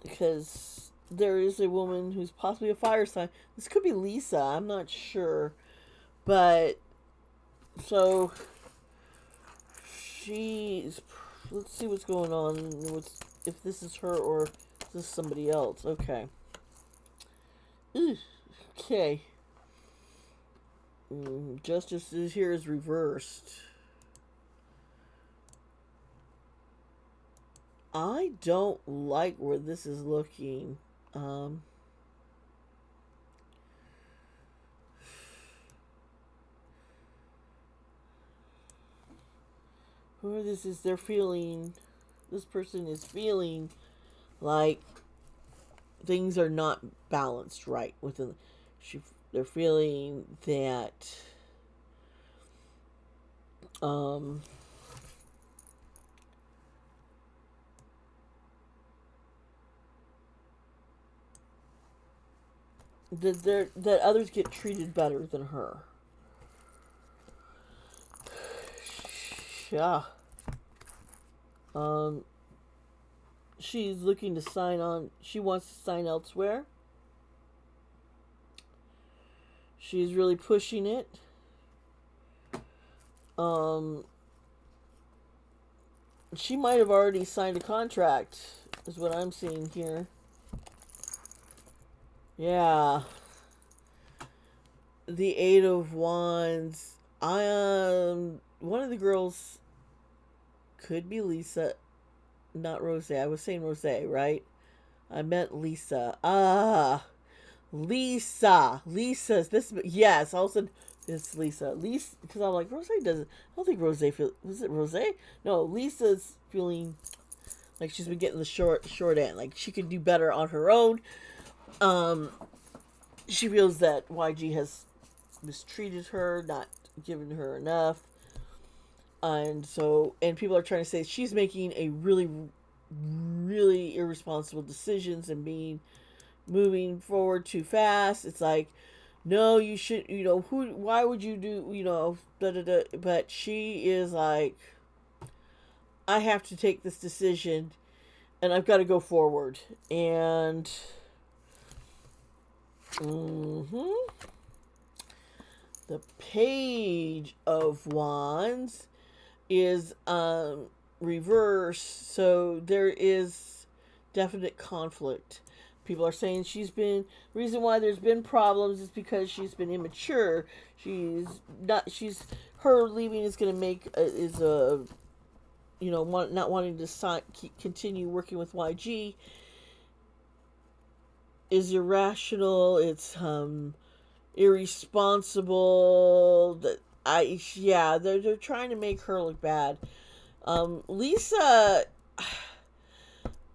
Because there is a woman who's possibly a fire sign. This could be Lisa. I'm not sure, but so she's. Let's see what's going on. If this is her or is this somebody else? Okay. Okay. Justice is here is reversed. I don't like where this is looking. Whoever this is, they're feeling. This person is feeling like things are not balanced right within. They're feeling that. that others get treated better than her. Yeah. Um, she's looking to sign on. She wants to sign elsewhere. She's really pushing it. Um, she might have already signed a contract, is what I'm seeing here. Yeah. The Eight of Wands. One of the girls could be Lisa, not Rose. I was saying Rose, right? I meant Lisa. Lisa. Lisa's this. Yes, all of a sudden it's Lisa. Lisa, because I'm like, Rose doesn't. I don't think Rose feel. Was it Rose? No, Lisa's feeling like she's been getting the short end. Like she could do better on her own. She feels that YG has mistreated her, not given her enough. And people are trying to say she's making a really, really irresponsible decisions and moving forward too fast. It's like, no, you should, why would you do, da da da. But she is like, I have to take this decision and I've got to go forward. And, the Page of Wands is reversed, so there is definite conflict. People are saying reason why there's been problems is because she's been immature. Her leaving is going to make not wanting to continue working with YG is irrational. It's irresponsible. They're trying to make her look bad. Lisa,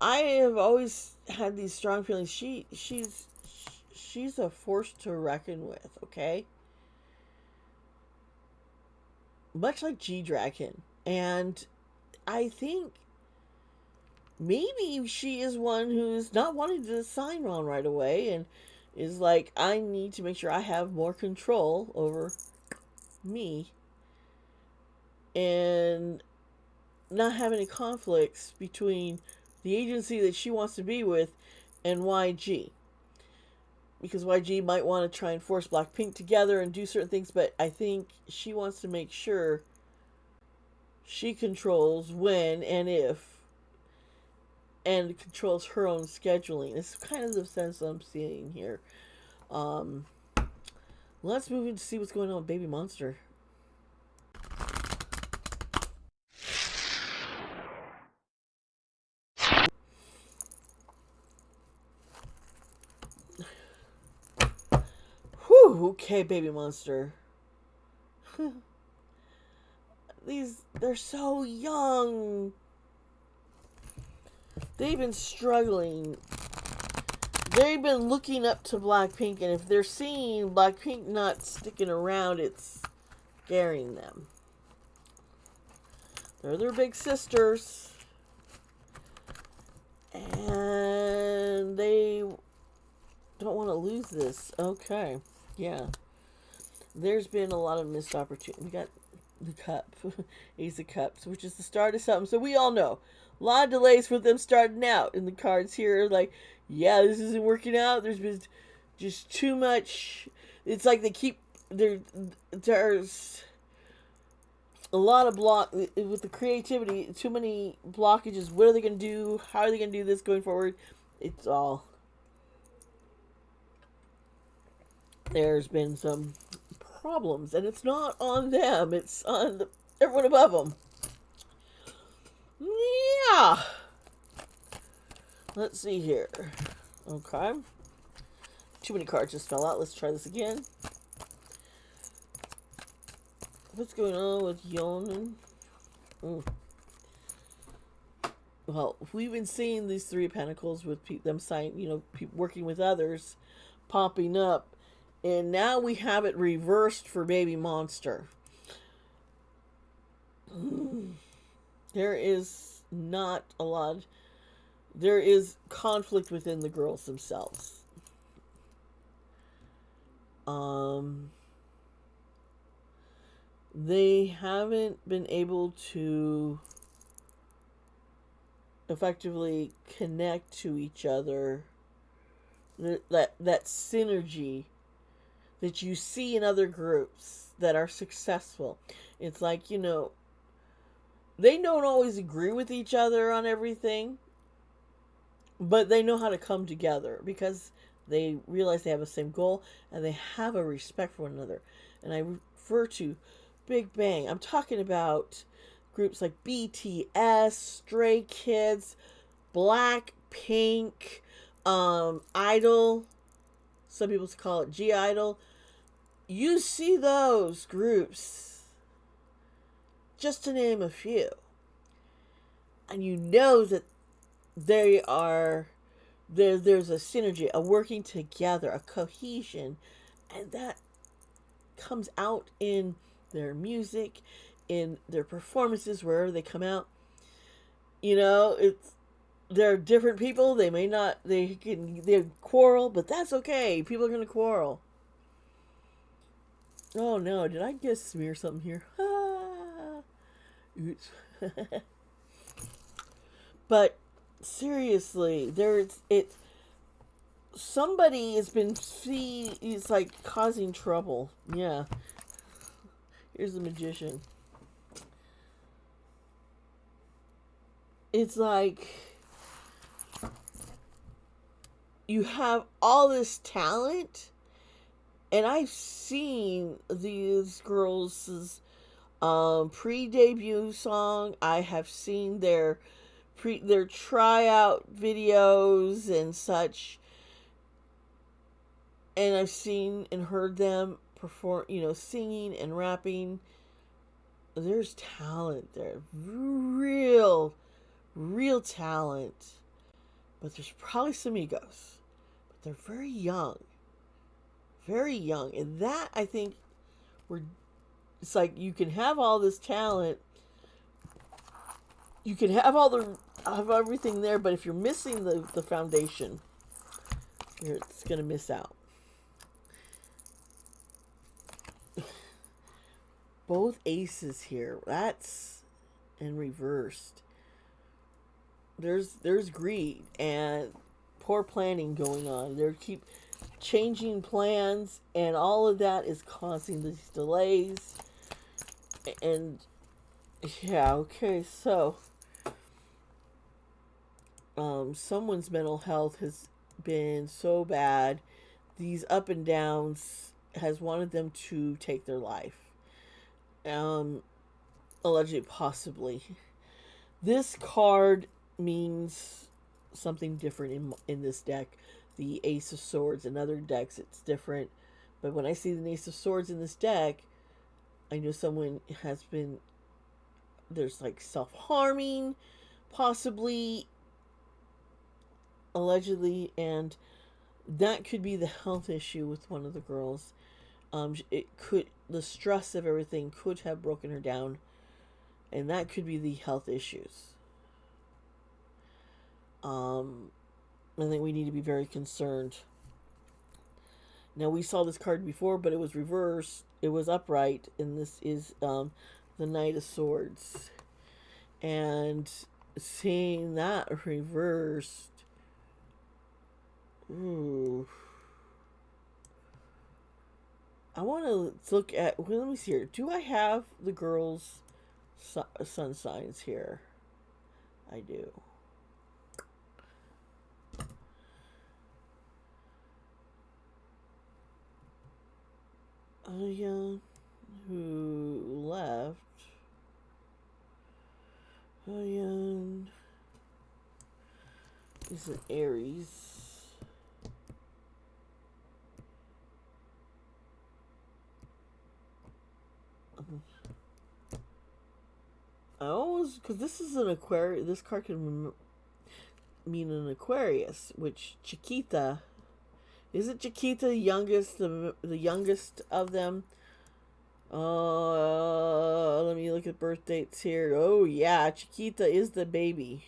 I have always had these strong feelings. She's a force to reckon with. Okay, much like Gdragon, and I think maybe she is one who's not wanting to sign on right away and is like, I need to make sure I have more control over me and not have any conflicts between the agency that she wants to be with and YG. Because YG might want to try and force BlackPink together and do certain things, but I think she wants to make sure she controls when and if, and controls her own scheduling. It's kind of the sense I'm seeing here. Let's move in to see what's going on with Baby Monster. Whew, okay, Baby Monster. They're so young. They've been struggling. They've been looking up to BlackPink, and if they're seeing BlackPink not sticking around, it's scaring them. They're their big sisters. And they don't want to lose this. Okay. Yeah. There's been a lot of missed opportunity. We got the cup. Ace of Cups, which is the start of something. So we all know. A lot of delays for them starting out. In the cards here, like, yeah, this isn't working out. There's been just too much. It's like there's a lot of block with the creativity. Too many blockages. What are they going to do? How are they going to do this going forward? It's all. There's been some problems, and it's not on them. It's on everyone above them. Yeah. Let's see here. Okay. Too many cards just fell out. Let's try this again. What's going on with Yonan? Well, we've been seeing these Three of Pentacles with them signing, working with others, popping up. And now we have it reversed for Baby Monster. There is not a lot. There is conflict within the girls themselves. Um, they haven't been able to effectively connect to each other. That synergy that you see in other groups that are successful. It's like, they don't always agree with each other on everything, but they know how to come together because they realize they have the same goal and they have a respect for one another. And I refer to Big Bang. I'm talking about groups like BTS, Stray Kids, BlackPink, Idol. Some people call it G Idol. You see those groups, just to name a few, and you know that they are there's a synergy, a working together, a cohesion, and that comes out in their music, in their performances wherever they come out. They're different people. They may not they quarrel, but that's okay. People are gonna quarrel. Oh no, did I just smear something here? Oops. But seriously, somebody has been is like causing trouble. Yeah. Here's the magician. It's like you have all this talent, and I've seen these girls' pre-debut song. I have seen their tryout videos and such, and I've seen and heard them perform, singing and rapping. There's talent there, real talent, but there's probably some egos. But they're very young, and that, I think, it's like you can have all this talent, you can have have everything there, but if you're missing the foundation, it's gonna miss out. Both aces here. That's in reversed. There's greed and poor planning going on. They keep changing plans, and all of that is causing these delays. And yeah, okay, so someone's mental health has been so bad, these up and downs has wanted them to take their life. Allegedly, possibly. This card means something different in this deck. The Ace of Swords. In other decks, it's different. But when I see the Ace of Swords in this deck, I know someone has been, there's like self-harming, possibly, allegedly, and that could be the health issue with one of the girls. The stress of everything could have broken her down, and that could be the health issues. I think we need to be very concerned. Now, we saw this card before, but it was reversed. It was upright, and this is the Knight of Swords. And seeing that reversed, ooh, I want to look at, well, let me see here. Do I have the girls' sun signs here? I do. Yeah, who left? Yeah, is an Aries. I always, because this is an Aquarius, this card can mean an Aquarius, which Chiquita, isn't Chiquita the youngest, the youngest of them? Let me look at birth dates here. Oh yeah, Chiquita is the baby.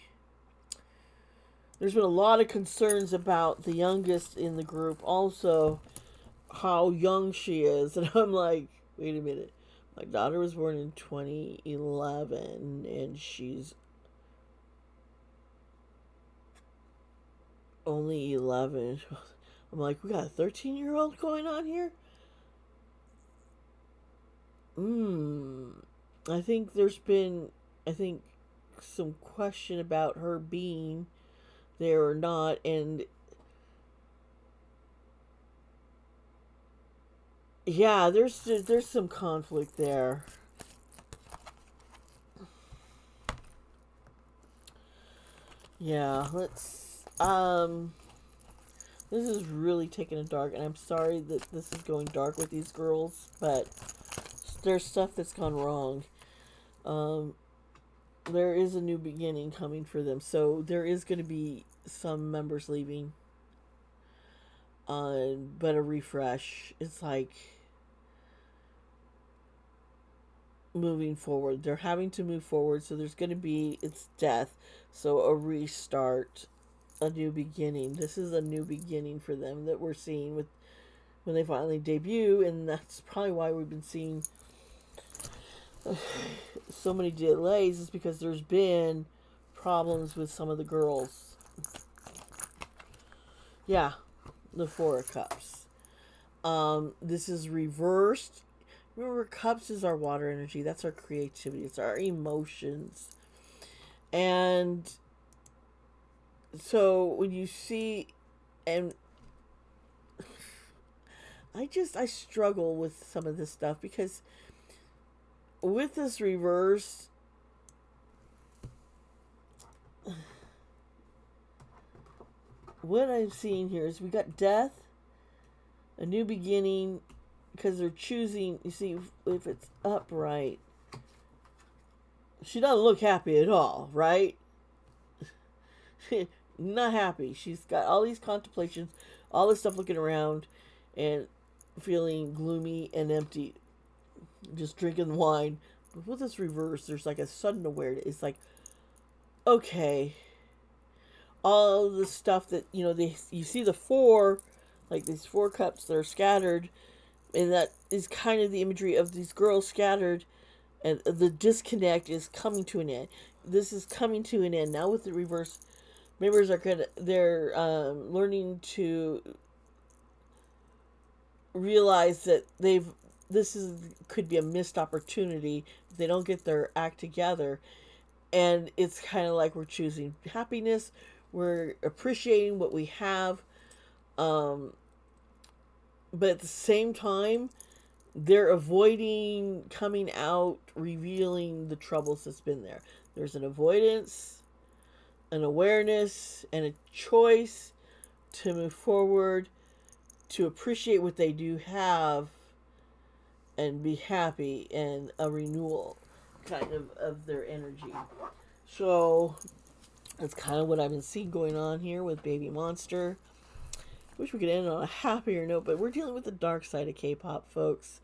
There's been a lot of concerns about the youngest in the group. Also, how young she is. And I'm like, wait a minute. My daughter was born in 2011 and she's only 11. I'm like, we got a 13-year-old going on here? I think there's been, I think, some question about her being there or not. And yeah, there's some conflict there. Yeah, this is really taking a dark, and I'm sorry that this is going dark with these girls, but there's stuff that's gone wrong. Um, there is a new beginning coming for them, so there is going to be some members leaving, but a refresh. It's like moving forward. They're having to move forward, so there's going to be, it's death, so a restart, a new beginning. This is a new beginning for them that we're seeing with when they finally debut, and that's probably why we've been seeing so many delays, is because there's been problems with some of the girls. Yeah, the Four of Cups. This is reversed. Remember, cups is our water energy. That's our creativity. It's our emotions. And so when you see, and I struggle with some of this stuff because with this reverse, what I'm seeing here is we got death, a new beginning, because they're choosing, you see, if it's upright, she doesn't look happy at all, right? Not happy. She's got all these contemplations, all this stuff looking around, and feeling gloomy and empty, just drinking wine. But with this reverse, there's like a sudden awareness. It's like, okay, all the stuff that, you see the four, like these four cups that are scattered, and that is kind of the imagery of these girls scattered, and the disconnect is coming to an end. This is coming to an end now with the reverse. Members are good. They're learning to realize that could be a missed opportunity if they don't get their act together. And it's kind of like we're choosing happiness. We're appreciating what we have. But at the same time, they're avoiding coming out, revealing the troubles that's been there. There's an avoidance, an awareness, and a choice to move forward, to appreciate what they do have, and be happy, and a renewal kind of their energy. So that's kind of what I've been seeing going on here with Baby Monster. Wish we could end on a happier note, but we're dealing with the dark side of K-pop, folks.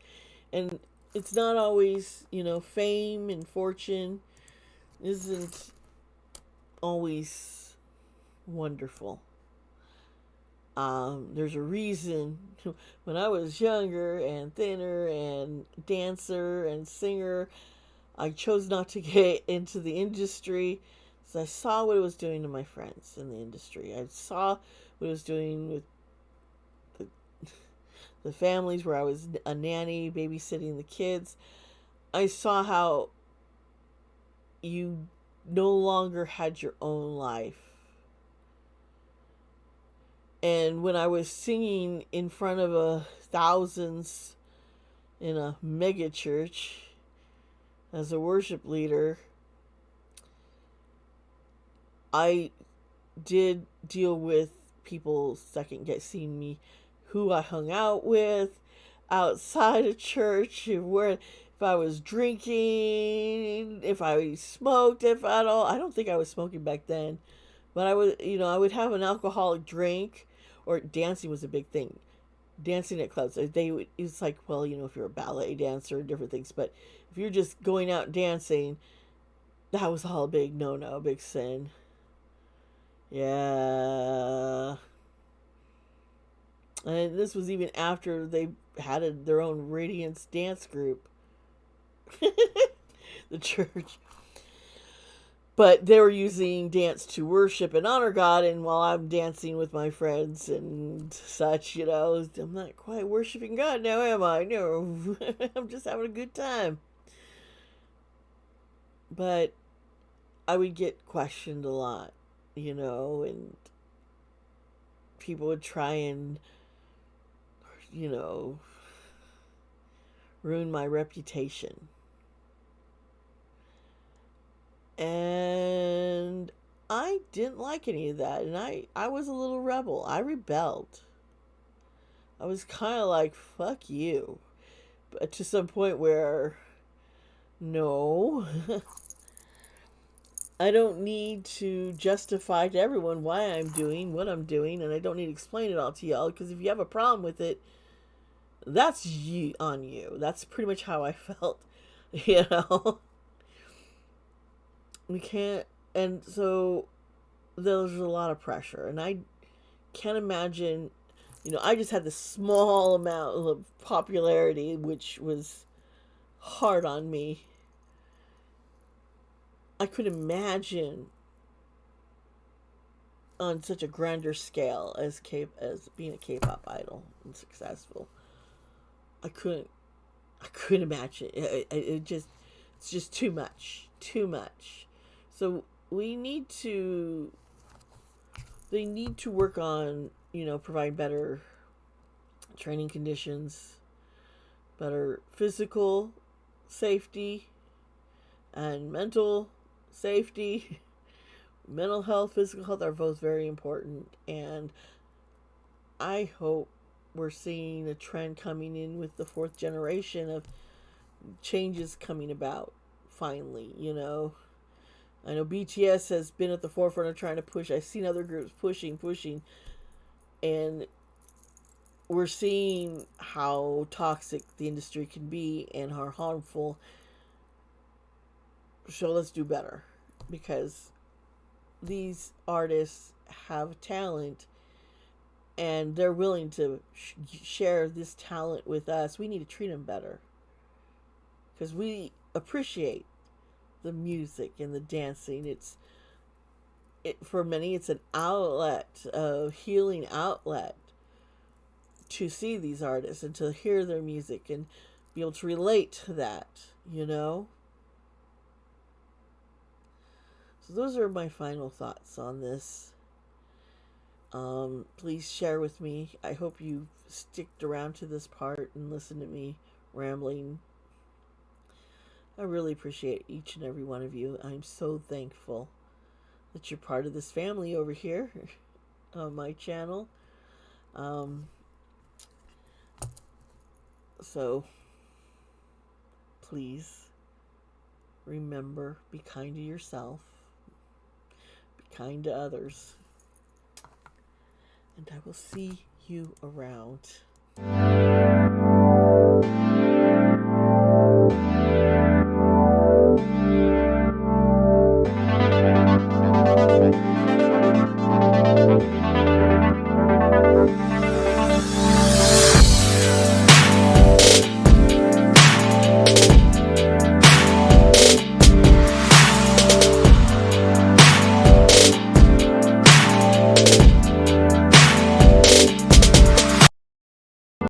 And it's not always, fame and fortune isn't always wonderful. There's a reason when I was younger and thinner and dancer and singer, I chose not to get into the industry because I saw what it was doing to my friends in the industry. I saw what it was doing with the families where I was a nanny, babysitting the kids. I saw how you no longer had your own life. And when I was singing in front of thousands in a mega church as a worship leader, I did deal with people second guessing me, who I hung out with outside of church, if I was drinking, if I smoked, if at all. I don't think I was smoking back then, but I would have an alcoholic drink, or dancing was a big thing. Dancing at clubs, it's like, well, if you're a ballet dancer, different things, but if you're just going out dancing, that was all a big no-no, big sin. Yeah. And this was even after they had their own Radiance dance group, the church. But they were using dance to worship and honor God, and while I'm dancing with my friends and such, I'm not quite worshiping God now, am I? No, I'm just having a good time. But I would get questioned a lot, and people would try and, you know, ruin my reputation. And I didn't like any of that. And I was a little rebel. I rebelled. I was kind of like, fuck you. But to some point where, no, I don't need to justify to everyone why I'm doing what I'm doing. And I don't need to explain it all to y'all. Because if you have a problem with it, that's you on you. That's pretty much how I felt, you know. We can't, and so there's a lot of pressure, and I can't imagine, I just had this small amount of popularity, which was hard on me. I could imagine on such a grander scale as being a K-pop idol and successful. I couldn't imagine it's just too much. So they need to work on, provide better training conditions, better physical safety and mental safety. Mental health, physical health are both very important, and I hope we're seeing a trend coming in with the fourth generation of changes coming about finally. I know BTS has been at the forefront of trying to push. I've seen other groups pushing, and we're seeing how toxic the industry can be and how harmful. So let's do better, because these artists have talent and they're willing to share this talent with us. We need to treat them better because we appreciate the music and the dancing. For many, it's an outlet, a healing outlet, to see these artists and to hear their music and be able to relate to that, So those are my final thoughts on this. Please share with me. I hope you sticked around to this part and listened to me rambling. I really appreciate each and every one of you. I'm so thankful that you're part of this family over here on my channel. So please remember, be kind to yourself, be kind to others, and I will see you around.